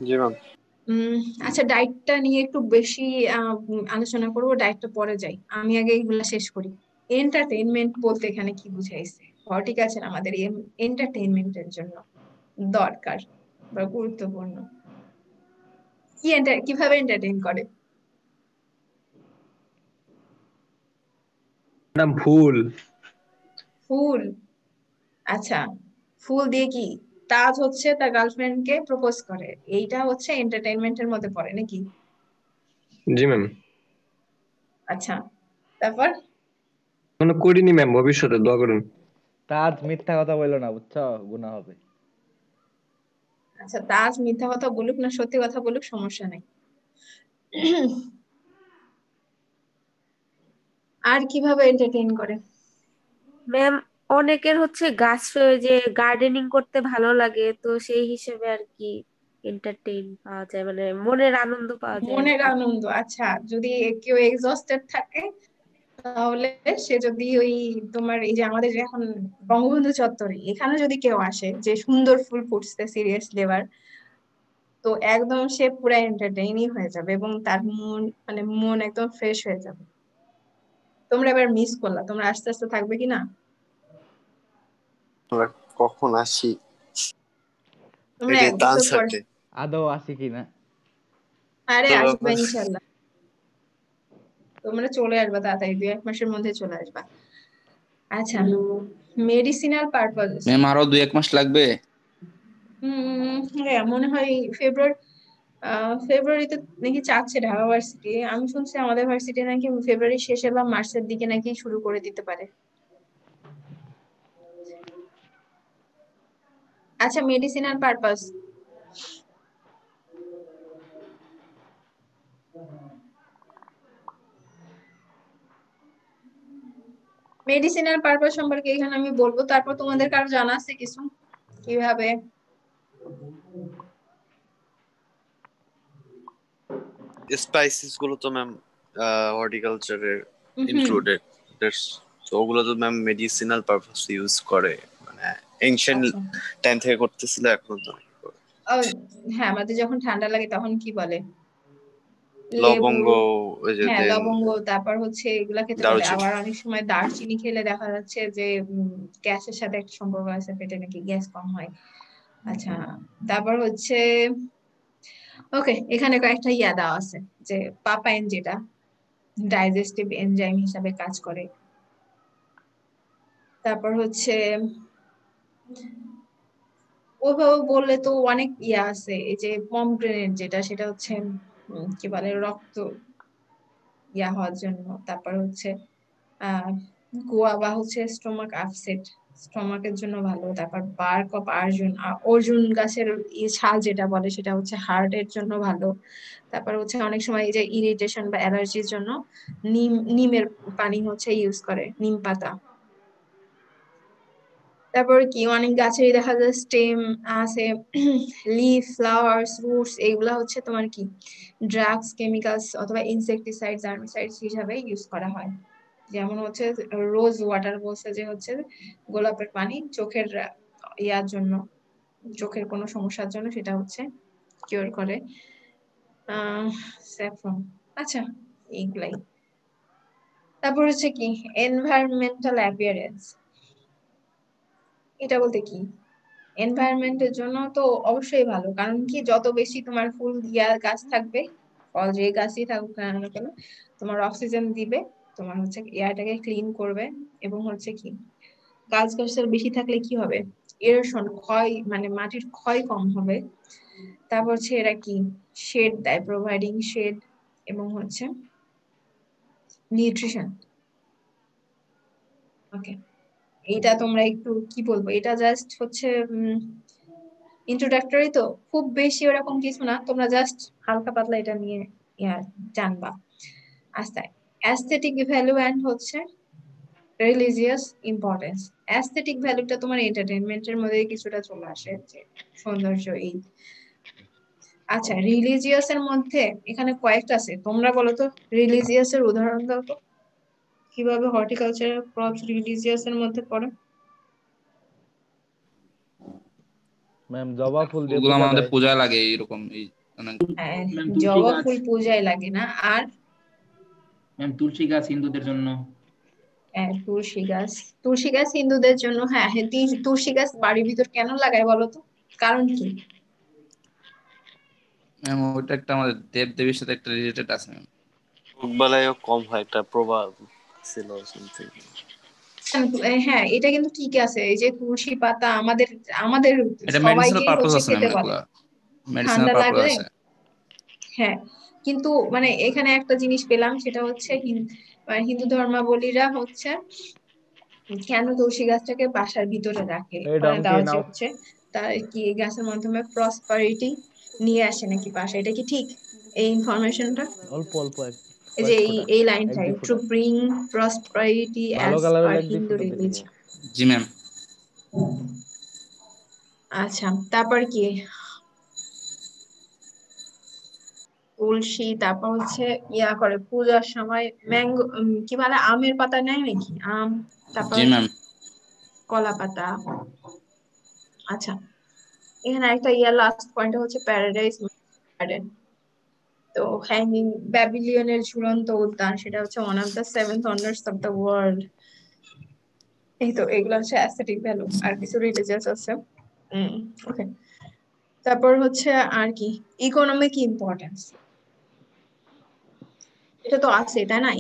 জি ম্যাম। আচ্ছা ডায়েটটা নিয়ে একটু বেশি আলোচনা করব, ডায়েটটা পরে যাই, আমি আগে এগুলা শেষ করি। এন্টারটেইনমেন্ট বলতে এখানে কি বুঝাইছে? হর্টিকালচার আমাদের এন্টারটেইনমেন্টের জন্য দরকার বা গুরুত্বপূর্ণ। কিভাবে এন্টারটেইন করে? ম্যাডাম ফুল। ফুল? আচ্ছা ফুল দিয়ে কি তাজ হচ্ছে তার গার্লফ্রেন্ডকে প্রপোজ করে, এইটা হচ্ছে এন্টারটেইনমেন্টের মধ্যে পড়ে নাকি? জি ম্যাম। আচ্ছা তারপর? কোনো করিনি ম্যাম, ভবিষ্যতে দোয়া করুন। তাজ মিথ্যা কথা বললো না, বুঝছো, গুনাহ হবে। আচ্ছা তাজ মিথ্যা কথা বলুক না সত্যি কথা বলুক সমস্যা নাই। আর কিভাবে এন্টারটেইন করে? ম্যাম অনেকের হচ্ছে গাছ যে গার্ডেনিং করতে ভালো লাগে, তো সেই হিসেবে আর কি এন্টারটেইন পাওয়া যায়, মানে মনের আনন্দ পাওয়া যায় আর মনের কি। আনন্দ? আচ্ছা যদি কেউ এক্সস্টেড থাকে তাহলে সে যদি ওই তোমার এই যে আমাদের এখন বঙ্গবন্ধু চত্বরে এখানে যদি কেউ আসে যে সুন্দর ফুল ফুটছে সিরিয়াসলি এবার, তো একদম সে পুরো এন্টারটেইনই হয়ে যাবে এবং তার মন একদম ফ্রেশ হয়ে যাবে। তোমরা এবার মিস করলা, তোমরা আস্তে আস্তে থাকবে কিনা? আমরা কখন আসি তোমরা এটাই এক তো বছর আনসার পরে দে। আদৌ আসি কিনা? আরে তো আসবে ব্যাপার। ইনশাল্লাহ, তোমরা চলে আসবা তাড়াতাড়ি, 2-1 মাসের মধ্যে চলে আসবা। আচ্ছা মেডিসিনাল পারপাস। ম্যাম আরো 2-1 মাস লাগবে? হ্যাঁ মনে হয় ফেব্রুয়ারিতে নাকি চাচ্ছে ঢাকা ভার্সিটি। আমি শুনছি আমাদের ভার্সিটি নাকি ফেব্রুয়ারি শেষে বা মার্চের দিকে নাকি শুরু করে দিতে পারে। আচ্ছা মেডিসিনাল পারপাস, মেডিসিনাল পারপাস সম্পর্কে এখানে আমি বলবো, তারপর তোমাদের কারো জানা আছে কিছু কিভাবে? স্পাইসিস গুলো তো ম্যাম হর্টিকালচারের ইনক্লুডেড, তো ওগুলো তো ম্যাম মেডিসিনাল পারপাস ইউজ করে, মানে এনশিয়েন্ট টাইম থেকে করতেছিল, এখন তো হ্যাঁ আমাদের যখন ঠান্ডা লাগে তখন কি বলে লেবু, লবঙ্গ, ওই যে হ্যাঁ দেন লবঙ্গ, তারপর হচ্ছে এগুলা খেতে পারে। দারুচিনি। আবার অনেক সময় দারচিনি খেলে দেখা যাচ্ছে যে গ্যাসের সাথে একটা সম্পর্ক আছে, পেটে নাকি গ্যাস কম হয়। আচ্ছা, তারপর হচ্ছে ওকে, এখানে কয়েকটা ইয়া দেওয়া আছে যে পাপাইন, যেটা ডাইজেস্টিভ এনজাইম হিসাবে কাজ করে। তারপর হচ্ছে ওইভাবে বললে তো অনেক ইয়া আছে, এই যে পমগ্রেনেট যেটা, সেটা হচ্ছে কি বলে, রক্ত ইয়া হওয়ার জন্য। তারপর হচ্ছে আহ গুয়াভা হচ্ছে স্টোমাক আপসেট, স্টোমাকের জন্য ভালো। তারপর বার্ক অফ অর্জুন, অর্জুন গাছের ছাল যেটা বলে, সেটা হচ্ছে হার্টের জন্য ভালো। তারপর হচ্ছে অনেক সময় এই যে ইরিটেশন বা অ্যালার্জির জন্য নিমের পানি হচ্ছে ইউজ করে, নিম পাতা। তারপর কি অনেক গাছেরই দেখা যায় স্টেম আছে, লিফ, ফ্লাওয়ার্স, রুটস, এগুলা হচ্ছে তোমার কি ড্রাগস, কেমিক্যালস অথবা ইনসেকটিসাইডস, আর্মিসাইডস হিসাবে ইউজ করা হয়। যেমন হচ্ছে রোজ ওয়াটার বলছে যে হচ্ছে গোলাপের পানি চোখের ইয়ার জন্য, চোখের কোনো সমস্যার জন্য সেটা হচ্ছে কিওর করে। স্যাফরন, আচ্ছা এইগুলাই। তারপর হচ্ছে কি এনভায়রনমেন্টাল অ্যাপিয়ারেন্স, এটা বলতে কি এনভায়রনমেন্টের জন্য তো অবশ্যই ভালো, কারণ কি যত বেশি তোমার ফুল দিয়া গাছ থাকবে, ফল যে গাছই থাকুক না কেন, তোমার অক্সিজেন দিবে, তোমার হচ্ছে এয়ারটাকে ক্লিন করবে। এবং হচ্ছে কি গাছ গাছের বেশি থাকলে কি হবে, এরোশন, ক্ষয়, মানে মাটির ক্ষয় কম হবে। তারপর হচ্ছে এরা কি শেড দেয়, প্রোভাইডিং শেড, এবং হচ্ছে নিউট্রিশন। ওকে, এটা তোমরা একটু কি বলবো, এটা জাস্ট হচ্ছে ইন্ট্রোডাক্টরি, তো খুব বেশি ওরকম কিছু না, তোমরা জাস্ট হালকা পাতলা এটা নিয়ে জানবা। আচ্ছা, অ্যাস্থেটিক ভ্যালু এন্ড হচ্ছে রিলিজিয়াস ইম্পর্টেন্স। অ্যাস্থেটিক ভ্যালুটা তোমার এন্টারটেইনমেন্টের মধ্যে কিছুটা চলে আসে, যে সৌন্দর্য এই। আচ্ছা, রিলিজিয়াস এর মধ্যে এখানে কয়েকটা আছে, তোমরা বলো তো রিলিজিয়াস এর উদাহরণ দাও তো, কিভাবে হর্টিকালচারাল ক্রপস রিলিজিয়াস এর মধ্যে পড়ে। ম্যাম জবা ফুল দিয়ে ফুলগুলো পূজা আমাদের দেয়। পূজায় লাগে এরকম এই মানে ম্যাম তুলসী জবা গাছ, ফুল পূজায় লাগে না, আর ম্যাম তুলসী গাছ হিন্দুদের জন্য। তুলসী গাছ, তুলসী গাছ হিন্দুদের জন্য, হ্যাঁ হ্যাঁ, তুলসী গাছ বাড়ির ভিতর কেন লাগায় বলো তো, কারণ কি? ম্যাম ওইটা একটা আমাদের দেব দেবীর সাথে একটা রিলেটেড আছে ম্যাম। রোগবালাইও কম হয়, একটা প্রভাব ছিল সামথিং। হ্যাঁ এটা কিন্তু ঠিক আছে, এই যে তুলসী পাতা আমাদের আমাদের এটা মেডিসিনাল সবাইকেই পারপাস হচ্ছে আছে খেতে ম্যাম, বলে এগুলা মেডিসিনাল ঠান্ডা পারপাস লাগলে। আছে। হ্যাঁ, কিন্তু মানে এখানে একটা জিনিস পেলাম, সেটা হচ্ছে হিন্দু ধর্মাবলীরা হচ্ছে কেন তুলসী গাছটাকে বাসার ভিতরে রাখে, এই ওখানে ডঙ্কি দেওয়া যে নাও। হচ্ছে তার কি এই গাছের মাধ্যমে প্রসপারিটি নিয়ে আসে নাকি বাসায়, এটা কি ঠিক এই ইনফরমেশনটা? অল্প অল্প এই যে কয়েক এই ফোঁটা, এই এক লাইনটাই, দুই টু ফোঁটা, ব্রিং প্রসপারিটি ভালো অ্যাজ কালার পার হলে এক দুই হিন্দু ফোঁটা দিলে রিলিজিয়ন। জি ম্যাম। আচ্ছা, তারপর কি তুলসী, তারপর হচ্ছে ইয়া করে পূজার সময় ম্যাঙ্গো, কি বলে, আমের পাতা নেয় নাকি, আম, তারপর জি ম্যাম। কলা পাতা। আচ্ছা, এখানে একটা লাস্ট পয়েন্ট হচ্ছে প্যারাডাইস গার্ডেন। তো হ্যাঙ্গিং ব্যাবিলিয়নের ঝুলন্ত উদ্যান, সেটা হচ্ছে one of the 7 wonders of the world. এই তো এগুলো হচ্ছে অ্যাস্থেটিক ভ্যালু, আর কিছু রিলিজিয়াস আছে। ওকে, তারপর হচ্ছে আর কি ইকোনমিক ইম্পর্টেন্স, এটা তো আছে তাই না,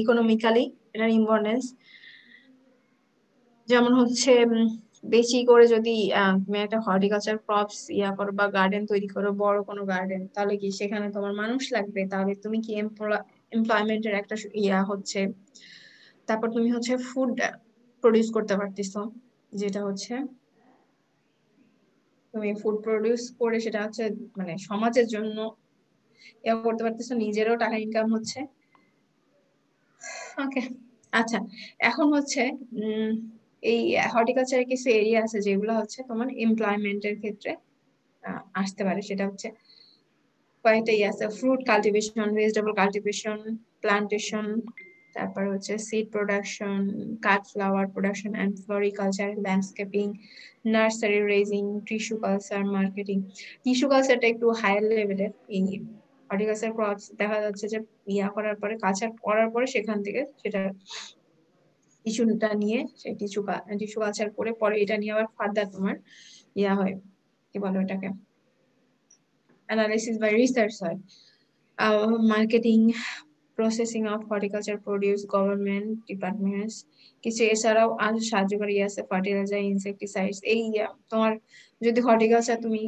ইকোনমিক্যালি এটার ইম্পর্টেন্স। যেমন হচ্ছে বেশি করে যদি তুমি একটা হর্টিকালচার ক্রপস করো বা গার্ডেন তৈরি করো, বড় কোনো গার্ডেন, তাহলে কি সেখানে তোমার মানুষ লাগবে, তাহলে তুমি কি এমপ্লয়মেন্টের একটা হচ্ছে। তারপর তুমি হচ্ছে ফুড প্রডিউস করতে পারতেছো, যেটা হচ্ছে তুমি ফুড প্রডিউস করে সেটা হচ্ছে মানে সমাজের জন্য করতে পারতেছো, নিজেরও টাকা ইনকাম হচ্ছে। ওকে, আচ্ছা, এখন হচ্ছে এই হর্টিকালচারের কিছু এরিয়া আছে যেগুলো হচ্ছে তোমার এমপ্লয়মেন্টের ক্ষেত্রে আসতে পারে, সেটা হচ্ছে কয়েকটা আছে, fruit cultivation, vegetable cultivation, plantation, তারপর হচ্ছে seed production, cut flower production and floriculture, landscaping, nursery raising, tissue culture, marketing. Tissue কালচারটা একটু হায়ার লেভেলের, এই হর্টিকালচার ক্রপস দেখা যাচ্ছে যে করার পরে কাঁচা করার পরে সেখান থেকে সেটা টিস্যুটা নিয়ে সেই টিস্যু কালচার করে পরে এটা নিয়ে আবার ফার্দার তোমার হয় কি বলো এটাকে অ্যানালাইসিস বা রিসার্চ হয়। Marketing processing of horticulture produce government departments কিছু এছাড়াও আর সাহায্য করে আছে ফার্টিলাইজার ইনসেক্টিসাইডস এই তোমার যদি হর্টিকালচার তুমি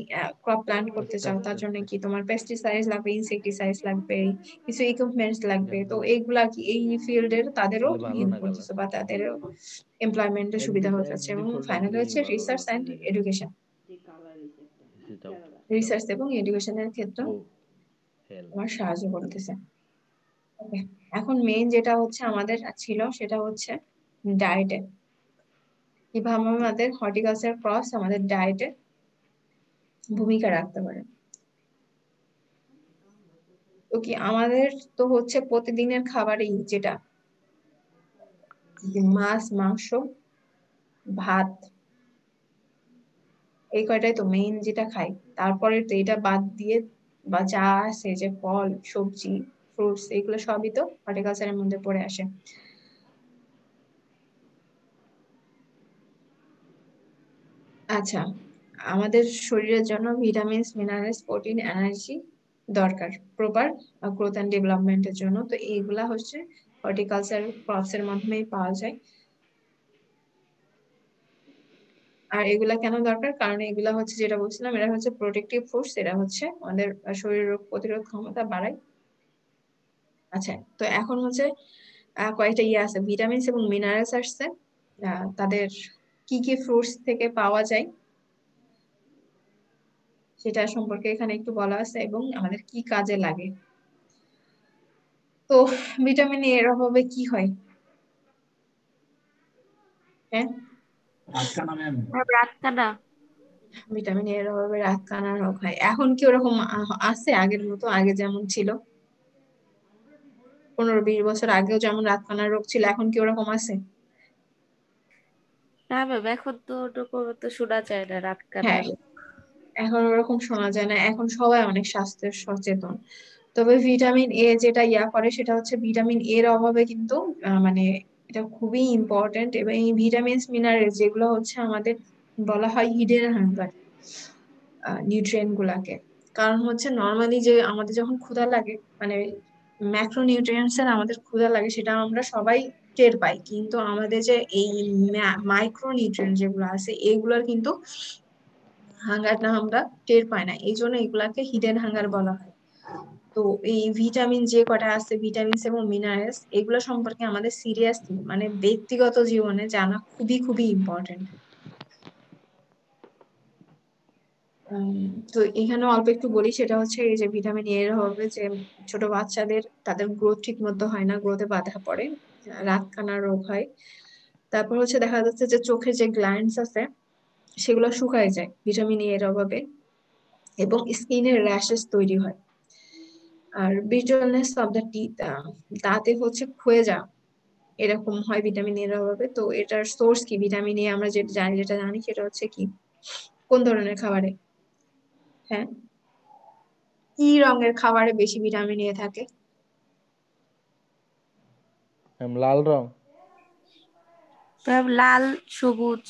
ক্রপ প্ল্যান্ট করতে চাও তার জন্য কি তোমার পেস্টিসাইডস লাগবে ইনসেক্টিসাইডস লাগবে কিছু ইকুইপমেন্টস লাগবে তো এইগুলা কি এই ফিল্ডের তাদেরও হেল্প করতেছে বা তাদেরও এমপ্লয়মেন্টের সুবিধা হয়ে যাচ্ছে। এবং ফাইনালি হচ্ছে রিসার্চ এন্ড এডুকেশন রিসার্চ এবং এডুকেশনের ক্ষেত্রে তোমার সাহায্য করতেছে। ওকে এখন মেইন যেটা হচ্ছে আমাদের ছিল সেটা হচ্ছে ডায়েটে কিভাবে আমাদের হর্টিকালচার ক্রস আমাদের ডায়েটে ভূমিকা রাখতে পারে। তো কি আমাদের তো হচ্ছে প্রতিদিনের খাবারই যেটা মাছ মাংস ভাত এই কয়টাই তো মেইন যেটা খাই। তারপরে তো এটা বাদ দিয়ে বা যা আছে যে ফল সবজি ফ্রুটস এগুলো সবই তো হর্টিকালচারের মধ্যে পড়ে আসে। আচ্ছা আমাদের শরীরের জন্য ভিটামিনস মিনারেলস প্রোটিন এনার্জি দরকার প্রপার গ্রোথ এন্ড ডেভেলপমেন্টের জন্য। তো এইগুলা হচ্ছে হর্টিকালচার ক্রপস এর মাধ্যমেই পাওয়া যায়। আর এগুলা কেন দরকার কারণ এগুলা হচ্ছে যেটা বলছিলাম এরা হচ্ছে প্রোটেক্টিভ ফোর্স এরা হচ্ছে আমাদের শরীরের রোগ প্রতিরোধ ক্ষমতা বাড়ায়। আচ্ছা তো এখন হচ্ছে কয়েকটা আছে ভিটামিনস এবং মিনারেলস আসছে তাদের কি কি ফ্রুটস থেকে পাওয়া যায় সেটা সম্পর্কে এখানে একটু বলা আছে এবং আমাদের কি কাজে লাগে। তো ভিটামিন এর অভাবে কি হয়? হ্যাঁ রাতকানা ভিটামিন এর অভাবে রাতকানা রোগ হয়। এখন কি ওরকম আছে আগের মতো আগে যেমন ছিল 15-20 বছর আগেও যেমন রাতকানা রোগ ছিল এখন কি ওরকম আছে? না ম্যাম এখন তো ওরকম তো শোনা যায় না রাতকানা হ্যাঁ রোগ। এখন ওরকম শোনা যায় না এখন সবাই অনেক স্বাস্থ্যের সচেতন। তবে ভিটামিন এ যেটা করে সেটা হচ্ছে ভিটামিন এর অভাবে কিন্তু মানে এটা খুবই ইম্পর্টেন্ট এবং এই ভিটামিনস মিনারেলস যেগুলো হচ্ছে আমাদের বলা হয় হিডেন হাঙ্গার নিউট্রিয়েন্ট গুলাকে। কারণ হচ্ছে নর্মালি যে আমাদের যখন ক্ষুধা লাগে মানে ম্যাক্রো নিউট্রিয়েন্টস এর আমাদের ক্ষুধা লাগে সেটা আমরা সবাই টের পাই কিন্তু আমাদের যে এই মাইক্রো নিউট্রিয়েন্ট যেগুলো আছে এগুলোর কিন্তু হাঙ্গারটা আমরা টের পাই না এই জন্য এগুলাকে হিডেন হাঙ্গার বলা হয়। তো এই ভিটামিন যে কটা আছে ভিটামিনস এবং মিনারেলস এগুলো সম্পর্কে আমাদের সিরিয়াসলি মানে ব্যক্তিগত জীবনে জানা খুবই খুবই ইম্পর্টেন্ট। তো এখানে অল্প একটু বলি সেটা হচ্ছে এই যে ভিটামিন এ এর অভাবে যে ছোট বাচ্চাদের তাদের গ্রোথ ঠিক মতো হয় না গ্রোথে বাধা পড়ে রাতকানা রোগ হয়। তারপর হচ্ছে দেখা যাচ্ছে যে চোখের যে গ্ল্যান্ডস আছে সেগুলো শুকায় যায় ভিটামিন এ এর অভাবে এবং স্কিনের র্যাশেস তৈরি হয়। আর ব্রিটলনেস অফ দ্য টিথ দাঁতে হচ্ছে ক্ষয়ে যাওয়া এরকম হয় ভিটামিন এর অভাবে। তো এটার সোর্স কি ভিটামিন এ আমরা যেটা জানি সেটা হচ্ছে কি কোন ধরনের খাবারে? হ্যাঁ কি রঙের খাবারে বেশি ভিটামিন এ থাকে? লাল রং লাল সবুজ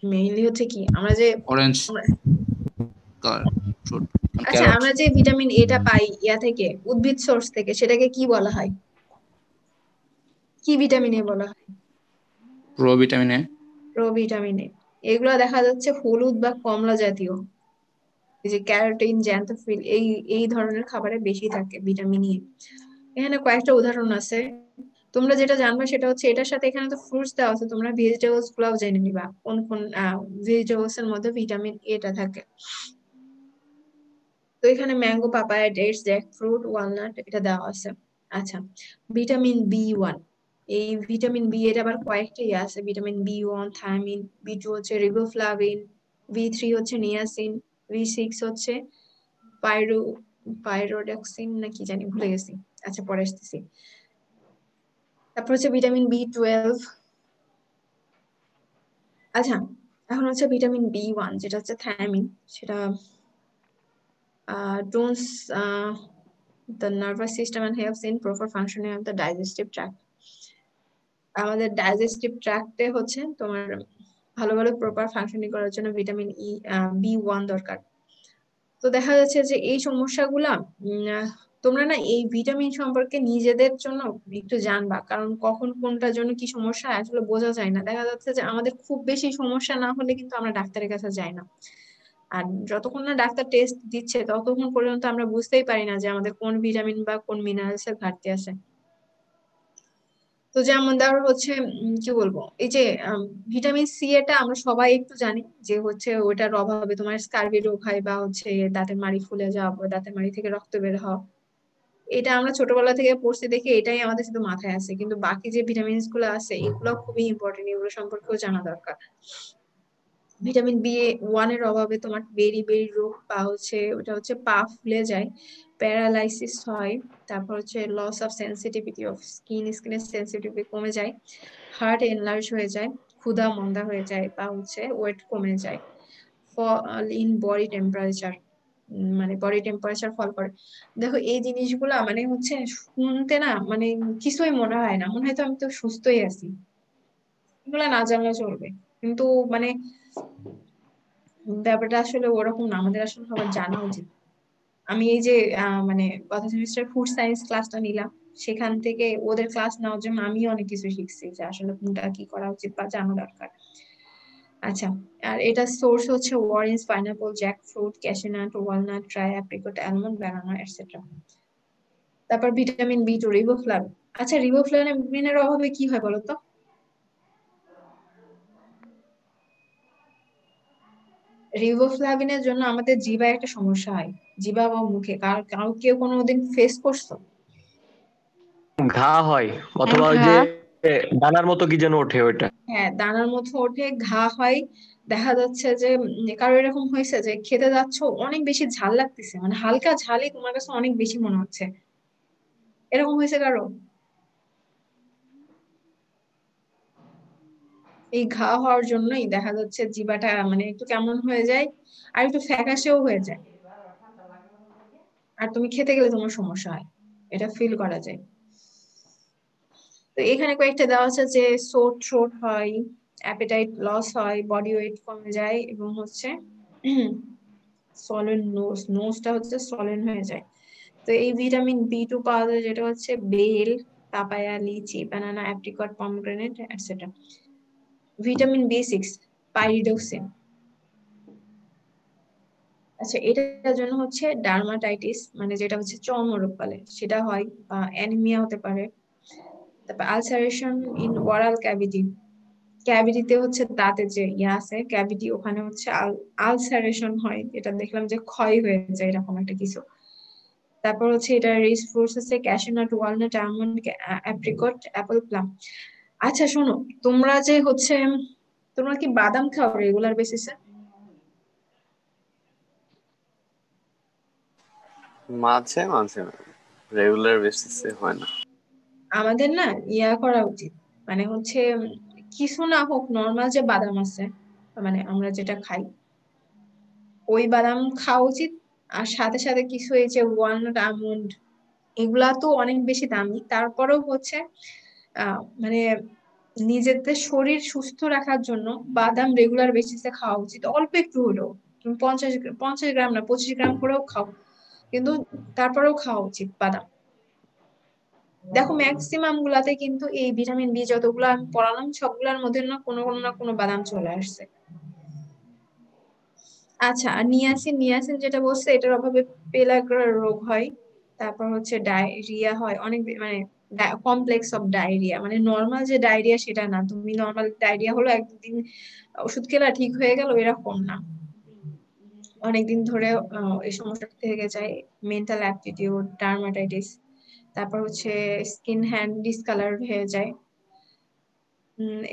মেইনলি হচ্ছে কি আমরা যে অরেঞ্জ ফ্রুট আচ্ছা ক্যারট আমরা যে ভিটামিন এটা পাই থেকে উদ্ভিদ সোর্স থেকে সেটাকে কি বলা হয়? কি ভিটামিন এ বলা হয়? প্রো ভিটামিন এ প্রোভিটামিন এ। এগুলো দেখা যাচ্ছে হলুদ বা কমলা জাতীয় এই যে ক্যারোটিন জ্যান্থোফিল এই ধরনের খাবারে বেশি থাকে ভিটামিন ই। এখানে কয়েকটা উদাহরণ আছে তোমরা যেটা জানবে সেটা হচ্ছে এটার সাথে এখানে তো ফ্রুটস দেওয়া আছে তোমরা ভেজিটেবলস গুলাও জেনে নিবা কোন কোন ভেজিটেবলস এর মধ্যে ভিটামিন এটা থাকে। তো এখানে mango papaya dates jackfruit walnut এটা দেওয়া আছে। আচ্ছা ভিটামিন বি1 এই ভিটামিন বি এর আবার কয়েকটা আছে ভিটামিন বি1 থায়ামিন বি2 হচ্ছে রিবোফ্লাভিন বি3 হচ্ছে নিয়াসিন বি6 হচ্ছে পাইরোডক্সিন না কি জানি ভুলে গেছি। আচ্ছা পরে আসতেছি। তারপর হচ্ছে ভিটামিন বি12। আচ্ছা এখন হচ্ছে ভিটামিন বি1 যেটা হচ্ছে থায়ামিন সেটা Drones the nervous system and helps in proper functioning of the digestive tract. আমাদের ডাইজেস্টিভ ট্র্যাক্টে হচ্ছে তোমার ভালো ভালো প্রপার ফাংশনিং করার জন্য ভিটামিন ই B1 দরকার। তো দেখা যাচ্ছে যে এই সমস্যাগুলা তোমরা না এই ভিটামিন সম্পর্কে নিজেদের জন্য একটু জানবা, কারণ কখন কোনটার জন্য কি সমস্যা আসলে বোঝা যায় না। দেখা যাচ্ছে যে আমাদের খুব বেশি সমস্যা না হলে কিন্তু আমরা ডাক্তারের কাছে যাই না, আর যতক্ষণ না ডাক্তার টেস্ট দিচ্ছে ততক্ষণ পর্যন্ত আমরা বুঝতেই পারি না যে আমাদের কোন ভিটামিন বা কোন মিনারেলস এর ঘাটতি আছে। তো যেমন ধরো হচ্ছে কি বলবো, এই যে ভিটামিন সি এটা আমরা সবাই একটু জানি যে হচ্ছে ওটার অভাবে তোমার স্কারভি রোগ হয় বা হচ্ছে দাঁতের মাড়ি ফুলে যাওয়া বা দাঁতের মাড়ি থেকে রক্ত বের হওয়া। এটা আমরা ছোটবেলা থেকে পড়ছি দেখে এটাই আমাদের শুধু মাথায় আছে, কিন্তু বাকি যে ভিটামিনস গুলো আছে এগুলো খুবই ইম্পর্টেন্ট, এগুলো সম্পর্কেও জানা দরকার। ভিটামিন B1 এর অভাবে তোমার বেরি বেরি রোগ বা হচ্ছে ওটা হচ্ছে পা ফুলে যায়, প্যারালাইসিস হয়, তারপর হচ্ছে লস অফ সেন্সিটিভিটি অফ স্কিনের সেন্সিটিভিটি কমে যায়, হার্ট এনলার্জ হয়ে যায়, ক্ষুধা মন্দা হয়ে যায় বা হচ্ছে ওয়েট কমে যায়, ফল ইন বডি টেম্পারেচার মানে বডি টেম্পারেচার ফল করে। দেখো এই জিনিসগুলা মানে হচ্ছে শুনতে না মানে কিছুই মনে হয় না, মনে হয় তো আমি তো সুস্থই আছি, এগুলা না জানলে চলবে, কিন্তু মানে ব্যাপারটা আসলে ওরকম না, আমাদের আসলে সবার জানা উচিত। আমি এই যে মানে গত সেমিস্টার ফুড সায়েন্স ক্লাসটা নিলাম, সেখান থেকে ওদের ক্লাস নেওয়ার জন্য আমি অনেক কিছু শিখছি যে আসলে কোনটা কি করা উচিত বা জানা দরকার। আচ্ছা, আর এটা সোর্স হচ্ছে ওয়ারেন্স, pineapple, jackfruit, cashew nut, walnut, dry apricot, almond, banana etcetera. তারপর ভিটামিন B2 রিবোফ্লাভিন। আচ্ছা, রিবোফ্লাভিনের অভাবে কি হয় বলতো? রিবোফ্লাভিনের জন্য আমাদের জিভায় একটা সমস্যা হয়, জিভা বা মুখে। কারো কেউ কোনোদিন ফেস করছো? ঘা হয় অথবা ওই যে দানার মতো কি যেন ওঠে ওইটা। হ্যাঁ, দানার মতো ওঠে, ঘা হয়। দেখা যাচ্ছে যে কারো এরকম হয়েছে যে খেতে যাচ্ছ অনেক বেশি ঝাল লাগতেছে, মানে হালকা ঝালই তোমার কাছে অনেক বেশি মনে হচ্ছে, এরকম হয়েছে কারো? এই ঘা হওয়ার জন্যই দেখা যাচ্ছে জিভাটা মানে একটু কেমন হয়ে যায় আর একটু ফ্যাকাশেও হয়ে যায়, আর তুমি খেতে গেলে তোমার সমস্যা হয়, এটা ফিল করা যায়। তো এখানে কয়েকটা দেওয়া আছে যে সোর থ্রোট হয়, অ্যাপেটাইট লস হয়, বডি ওয়েট কমে যায়, এবং হচ্ছে সলিড নোজটা হচ্ছে সলিড হয়ে যায়। তো এই ভিটামিন B2 পাওয়া যায় যেটা হচ্ছে bael, papaya, lychee, banana, apricot, pomegranate etcetera. Vitamin B6 pyridoxine. আচ্ছা, এটার জন্য হচ্ছে ডার্মাটাইটিস মানে যেটা হচ্ছে চর্মরোগ বলে সেটা হয়, বা অ্যানিমিয়া হতে পারে। তারপর আলসারেশন ইন ওরাল ক্যাভিটি, ক্যাভিটিতে হচ্ছে দাঁতে যে আছে ক্যাভিটি, ওখানে হচ্ছে আলসারেশন হয়, এটা দেখলাম যে ক্ষয় হয়ে যায় এরকম একটা কিছু। তারপর হচ্ছে এটা রিচ ফ্রুটস হচ্ছে cashew nut, walnut, almond, apricot, apple, plum. আচ্ছা শোনো, তোমরা যে হচ্ছে তোমরা কি বাদাম খাও রেগুলার বেসিসে? মাঝে মাঝে, রেগুলার বেসিসে হয় না। আমাদের না ইয়া করা উচিত, মানে হচ্ছে কিছু না হোক নর্মাল যে বাদাম আছে মানে আমরা যেটা খাই ওই বাদাম খাওয়া উচিত, আর সাথে সাথে কিছু এই যে ওয়ালনাট, আমন্ড, এগুলা তো অনেক বেশি দামি, তারপরেও হচ্ছে মানে নিজেদের শরীর সুস্থ রাখার জন্য বাদাম রেগুলার বেসিসে খাওয়া উচিত, অল্প একটু হলেও। তুমি 50 গ্রাম না 25 গ্রাম করেও খাও, কিন্তু তারপরেও খাওয়া উচিত বাদাম। দেখো ম্যাক্সিমাম গুলাতে কিন্তু এই ভিটামিন B যতগুলো আমি পড়ালাম সবগুলোর মধ্যে না কোনো কোনো বাদাম চলে আসছে। আচ্ছা, আর নিয়াসিন যেটা বলছে এটার অভাবে পেলাগ্রা রোগ হয়, তারপর হচ্ছে ডায়রিয়া হয়, অনেক মানে কমপ্লেক্স অফ ডায়রিয়া, মানে নর্মাল যে ডায়রিয়া সেটা না, তুমি নর্মাল ডায়রিয়া হলো একদিন ওষুধ খেলা ঠিক হয়ে গেল এরকম না, অনেকদিন ধরে এই সমস্যাটা থেকে যায়। মেন্টাল অ্যাপটিটিউড, ডার্মাটাইটিস, তারপর হচ্ছে স্কিন হ্যান্ড ডিসকালার হয়ে যায়,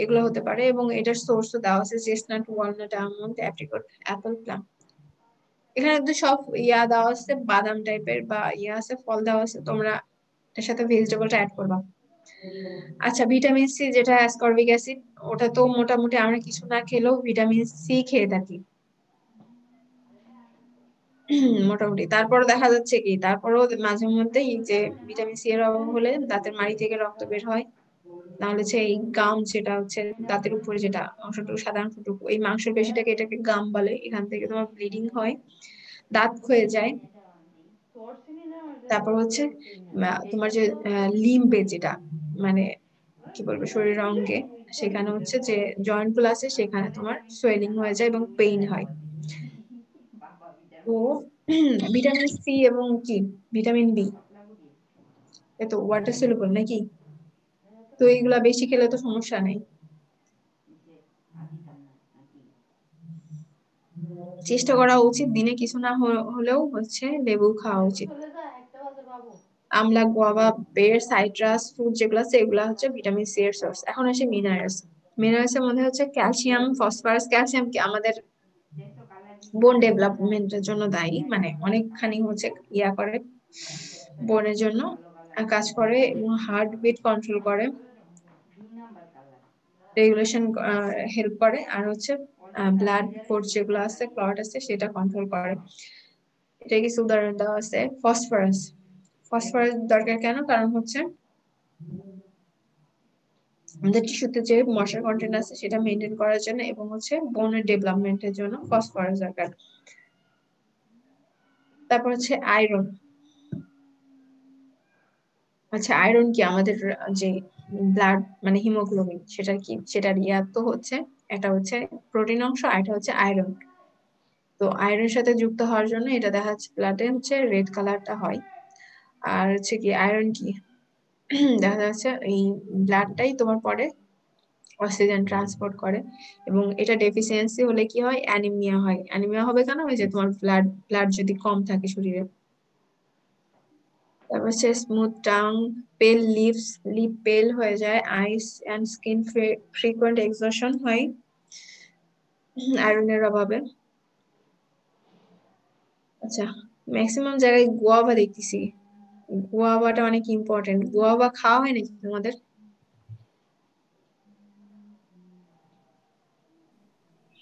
এগুলো হতে পারে। এবং এটার সোর্সও দেওয়া আছে chestnut, walnut, almond, apricot, apple, plum. এখানে তো সব ইয়া দেওয়া আছে বাদাম টাইপের বা ইয়া আছে, ফল দেওয়া আছে, তোমরা এর সাথে ভেজিটেবলটা অ্যাড করবা। আচ্ছা, ভিটামিন সি যেটা অ্যাসকর্বিক অ্যাসিড, ওটা তো মোটামুটি আমরা কিছু না খেলেও ভিটামিন সি খেয়ে থাকি। মোটামুটি। তারপর দেখা যাচ্ছে কি, তারপরও মাঝে মধ্যে এই যে ভিটামিন সি এর অভাব হলে দাঁতের মাড়ি থেকে রক্ত বের হয়, নাহলে হচ্ছে এই গাম, যেটা হচ্ছে দাঁতের উপরে যেটা অংশটুকু সাদা অংশটুকু, এই মাংসের পেশিটাকে, এটাকে গাম বলে, এখান থেকে তোমার ব্লিডিং হয়, দাঁত ক্ষয়ে যায়। তারপর হচ্ছে তোমার যে লিম্বে, যেটা মানে কি বলবো শরীরের অঙ্গে, সেখানে হচ্ছে যে জয়েন্ট গুলো আছে, সেখানে তোমার সোয়েলিং হয়ে যায় এবং পেইন হয়। তো ভিটামিন সি এবং কি ভিটামিন বি, এ তো ওয়াটার সলিউবল নাকি, তো এইগুলা বেশি খেলে তো সমস্যা নেই। চেষ্টা করা উচিত দিনে কিছু না হলেও হচ্ছে লেবু খাওয়া উচিত। আমলা, গুয়াভা, বের, সাইট্রাস ফ্রুট যেগুলো আছে, এগুলা হচ্ছে ভিটামিন সি এর সোর্স। এখন আসে মিনারেলস। মিনারেলস এর মধ্যে হচ্ছে ক্যালসিয়াম, ফসফরাস। ক্যালসিয়াম কি আমাদের বোন ডেভেলপমেন্টের জন্য দায়ী, মানে অনেকখানি হচ্ছে ইয়া করে, বোনের জন্য কাজ করে এবং হার্ট বিট কন্ট্রোল করে, রেগুলেশন হেল্প করে, আর হচ্ছে ব্লাড কোর্স যেগুলো আছে, ক্লট আছে, সেটা কন্ট্রোল করে। এটা কিছু উদাহরণ দেওয়া আছে। ফসফরাস, ফসফরাস দরকার কেন? কারণ হচ্ছে আমাদের টিস্যুতে যে মশার কন্টেন্ট আছে সেটা মেনটেন করার জন্য, এবং হচ্ছে বোনের ডেভেলপমেন্টের জন্য ফসফরাস দরকার। তারপর হচ্ছে আয়রন। আচ্ছা, আয়রন কি আমাদের যে ব্লাড মানে হিমোগ্লোবিন, সেটা কি, সেটার ইয়া তো হচ্ছে, এটা হচ্ছে প্রোটিন অংশ, আর এটা হচ্ছে আয়রন। তো আয়রনের সাথে যুক্ত হওয়ার জন্য এটা দেখা যাচ্ছে ব্লাডে হচ্ছে রেড কালারটা হয়। আর হচ্ছে কি আয়রন কি দেখা যাচ্ছে এই ব্লাডটাই তোমার পরে অক্সিজেন ট্রান্সপোর্ট করে, এবং এটা ডেফিসিয়েন্সি হলে কি হয়? অ্যানিমিয়া হয়। অ্যানিমিয়া হবে কেন? ওই যে তোমার ব্লাড যদি কম থাকে শরীরে। তারপর হচ্ছে স্মুথ টাং, পেল লিপস, লিপ পেল হয়ে যায়, আইস এন্ড স্কিন ফ্রিকোয়েন্ট এক্সশন হয় আয়রনের অভাবে। আচ্ছা, ম্যাক্সিমাম জায়গায় গুয়াভা দেখতেছি, গুয়াভাটা অনেক ইম্পর্টেন্ট। গুয়াভা খাওয়া হয় নাকি তোমাদের?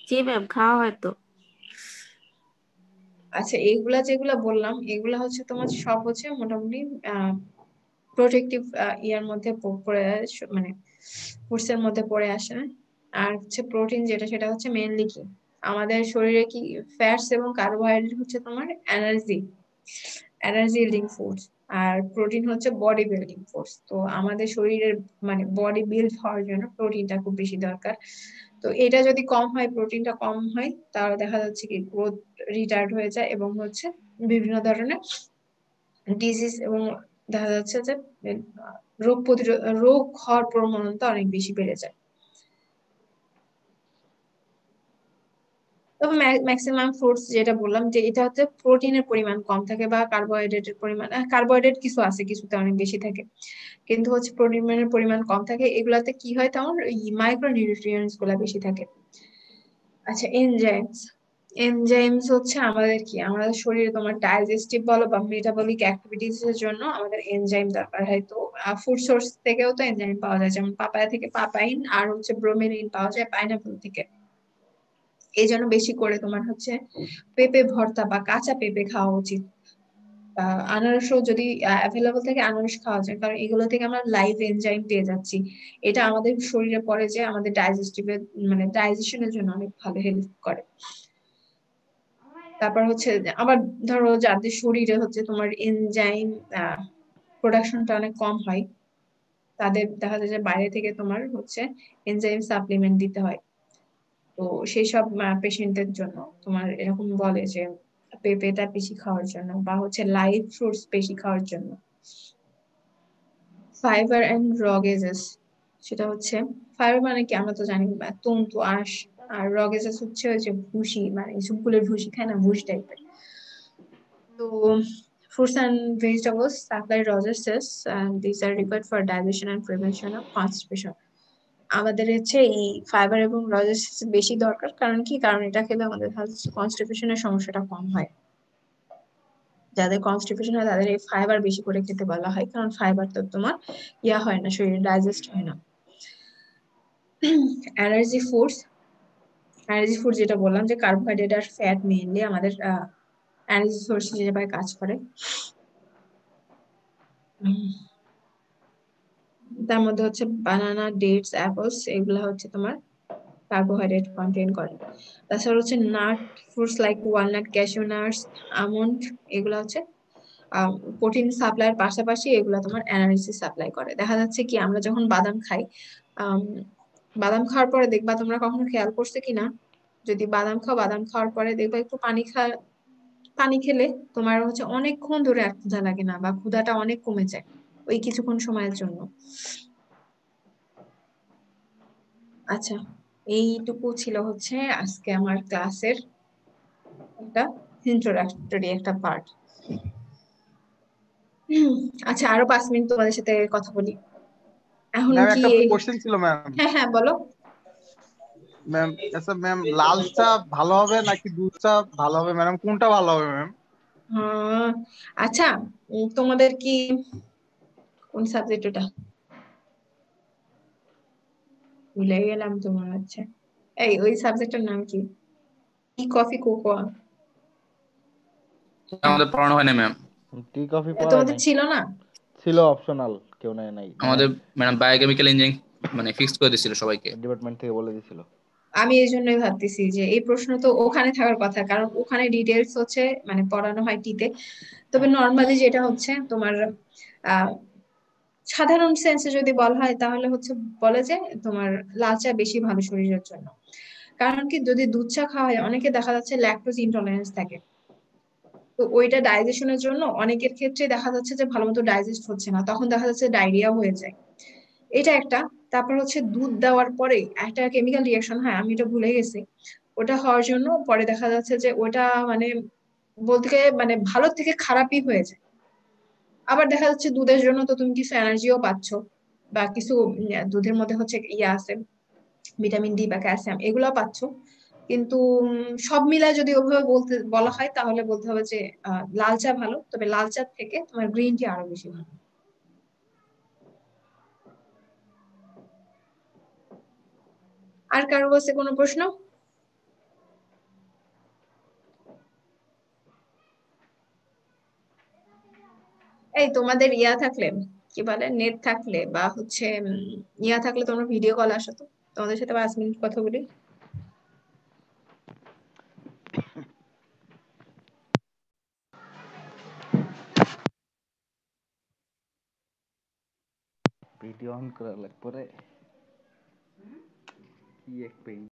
জি ম্যাম, খাওয়া হয় তো। আচ্ছা, এইগুলা যেগুলা বললাম, এগুলা হচ্ছে তোমার সব হচ্ছে মোটামুটি প্রোটেক্টিভ ইয়ার মধ্যে পড়ে মানে ফুডসের মধ্যে পড়ে আসে। আর হচ্ছে প্রোটিন যেটা, সেটা হচ্ছে মেইনলি কি আমাদের শরীরে কি ফ্যাটস এবং কার্বোহাইড্রেট হচ্ছে তোমার এনার্জি ইল্ডিং ফুডস, আর প্রোটিন হচ্ছে বডি বিল্ডিং ফুডস। তো আমাদের শরীরের মানে বডি বিল্ড হওয়ার জন্য প্রোটিনটা খুব বেশি দরকার। তো এটা যদি কম হয়, প্রোটিনটা কম হয়, তাহলে দেখা যাচ্ছে কি গ্রোথ রিটার্ড হয়ে যায়, এবং হচ্ছে বিভিন্ন ধরনের ডিজিজ, এবং দেখা যাচ্ছে যে রোগ হওয়ার প্রবণতা অনেক বেশি বেড়ে যায়। তবে ম্যাক্সিমাম ফ্রুটস যেটা বললাম, যে এটা হচ্ছে প্রোটিনের পরিমাণ কম থাকে, বা কার্বোহাইড্রেটের পরিমাণ, কার্বোহাইড্রেট কিছু আছে, কিছুতে অনেক বেশি থাকে, কিন্তু হচ্ছে প্রোটিনের পরিমাণ কম থাকে। এগুলাতে কি হয়, তেমন মাইক্রো নিউট্রিয়েন্টস গুলা বেশি থাকে। আচ্ছা, এনজাইমস হচ্ছে আমাদের কি, আমাদের শরীরে তোমার ডাইজেস্টিভ বলো বা মেটাবলিক অ্যাক্টিভিটিস এর জন্য আমাদের এনজাইম দরকার হয়। তো ফুড সোর্স থেকেও তো এনজাইম পাওয়া যায়, যেমন পাপায়া থেকে পাপাইন, আর হচ্ছে ব্রোমেলিন পাওয়া যায় পাইনাপল থেকে। এই জন্য বেশি করে তোমার হচ্ছে পেঁপে ভর্তা বা কাঁচা পেঁপে খাওয়া উচিত। আনারসও যদি অ্যাভেলেবল থাকে, আনারস খাওয়া যায়, কারণ এগুলো থেকে আমরা লাইভ এনজাইম পেয়ে যাচ্ছি। এটা আমাদের শরীরে পড়ে যে আমাদের ডাইজেস্টিভের মানে ডাইজেশনের জন্য অনেক ভালো হেল্প করে। তারপর হচ্ছে আবার ধরো যাদের শরীরে হচ্ছে তোমার এনজাইম প্রোডাকশনটা অনেক কম হয়, তাদের দেখা যায় যে বাইরে থেকে তোমার হচ্ছে এনজাইম সাপ্লিমেন্ট দিতে হয়। তো সেই সব পেশেন্টদের জন্য তোমার এরকম বলে যে পেঁপেটা বেশি খাওয়ার জন্য, বা হচ্ছে লাইভ ফ্রুটস বেশি খাওয়ার জন্য। ফাইবার এন্ড র গেজেস, সেটা হচ্ছে ফাইবার মানে কি আমরা তো জানি তন্তু আঁশ, আর র গেজেস হচ্ছে ওই যে ভুসি, মানে ইসবগুলের ভুসি খায় না, ভুস টাইপের। তো fruits and vegetables supply rosaceous, and these are required for digestion and prevention of constipation. আমাদের হচ্ছে এই ফাইবার এবং রজাসেস বেশি দরকার, কারণ কি, কারণ এটা খেলে আমাদের কনস্টিপেশনের সমস্যাটা কম হয়। যাদের কনস্টিপেশন হয় তাদের এই ফাইবার বেশি করে খেতে বলা হয়, কারণ ফাইবার তো তোমার ইয়া হয় না, শরীরে ডাইজেস্ট হয় না। এনার্জি ফুড যেটা বললাম, যে কার্বোহাইড্রেট আর ফ্যাট মেইনলি আমাদের এনার্জি সোর্স হিসেবে কাজ করে। তার মধ্যে হচ্ছে বানানা, ডেটস, অ্যাপলস, এগুলা হচ্ছে তোমার কার্বোহাইড্রেট কন্টেইন করে। তাছাড়া হচ্ছে nut fruits like walnut, cashew nuts, almond, এগুলা হচ্ছে প্রোটিন সাপ্লাইয়ের পাশাপাশি এগুলা তোমার এনার্জি সাপ্লাই করে। দেখা যাচ্ছে কি আমরা যখন বাদাম খাই, বাদাম খাওয়ার পরে দেখবা, তোমরা কখনো খেয়াল করছে কিনা, যদি বাদাম খাও, বাদাম খাওয়ার পরে দেখবা একটু পানি খেলে তোমার হচ্ছে অনেকক্ষণ ধরে আর ক্ষুধা লাগে না, বা ক্ষুধাটা অনেক কমে যায় ওই কিছুক্ষণ সময়ের জন্য। আচ্ছা, এইটুকু ছিল হচ্ছে আজকে আমার ক্লাসের একটা ইন্ট্রোডাক্টরি একটা পার্ট। আচ্ছা, আরো 5 মিনিট তোমাদের সাথে কথা বলি এখন ম্যাম কি? একটা কোশ্চেন ছিল ম্যাম। হ্যাঁ হ্যাঁ বলো। ম্যাম আচ্ছা ম্যাম, লাল চা ভালো হবে নাকি দুধ চা ভালো হবে ম্যাডাম, কোনটা ভালো হবে ম্যাম? আচ্ছা, তোমাদের কি কোন সাবজেক্ট ওটা ভুলে গেলাম তোমার? আচ্ছা, ওই সাবজেক্টের নাম কি? টি, কফি, কোকোয়া? আমাদের পড়ানো হয় না ম্যাম। টি কফি পড়ায় তোমাদের নাই, ছিল না? ছিল অপশনাল, কেউ নেয় নাই, আমাদের ম্যাডাম বায়োকেমিক্যাল ইঞ্জিনিয়ারিং মানে ফিক্সড করে দিয়েছিল সবাইকে, ডিপার্টমেন্ট থেকে বলে দিছিল। আমি এই জন্যই ভাবতেছি যে এই প্রশ্ন তো ওখানে থাকার কথা, কারণ ওখানে ডিটেলস হচ্ছে মানে পড়ানো হয় টিতে। তবে নর্মালি যেটা হচ্ছে তোমার আহ সাধারণ সেন্সে যদি বলা হয় তাহলে হচ্ছে বলে যে তোমার লাল চা বেশি ভালো শরীরের জন্য। কারণ কি, যদি দুধ চা খাওয়া হয়, অনেকে দেখা যাচ্ছে ল্যাকটোজ ইনটলারেন্স থাকে, তো ওইটা ডাইজেশনের জন্য অনেকের ক্ষেত্রে দেখা যাচ্ছে যে ভালো মতো ডাইজেস্ট হচ্ছে না, তখন দেখা যাচ্ছে ডায়রিয়া হয়ে যায়, এটা একটা। তারপর হচ্ছে দুধ দেওয়ার পরে একটা কেমিক্যাল রিয়াকশন হয়, আমি এটা ভুলে গেছি, ওটা হওয়ার জন্য পরে দেখা যাচ্ছে যে ওটা মানে বলতে গেলে মানে ভালো থেকে খারাপই হয়ে যায়। আবার দেখা যাচ্ছে দুধের জন্য তো তুমি কিছু এনার্জিও পাচ্ছ, বা কিছু দুধের মধ্যে হচ্ছে ইয়ে আছে, ভিটামিন ডি বা ক্যালসিয়াম, এগুলো পাচ্ছ। কিন্তু সব মিলায় যদি ওভাবে বলা হয় তাহলে বলতে হবে যে লাল চা ভালো, তবে লাল চা থেকে তোমার গ্রিন টি আরো বেশি ভালো। আর কারো কাছে কোনো প্রশ্ন? তোমাদের ইয়া থাকলে, কি বলে, নেট থাকলে বা হচ্ছে ইয়া থাকলে তোমরা ভিডিও কল আসো তো, তোমাদের সাথে 5 মিনিট কথা বলি। ভিডিও অন করা লাগবে রে, কি এক পেইন।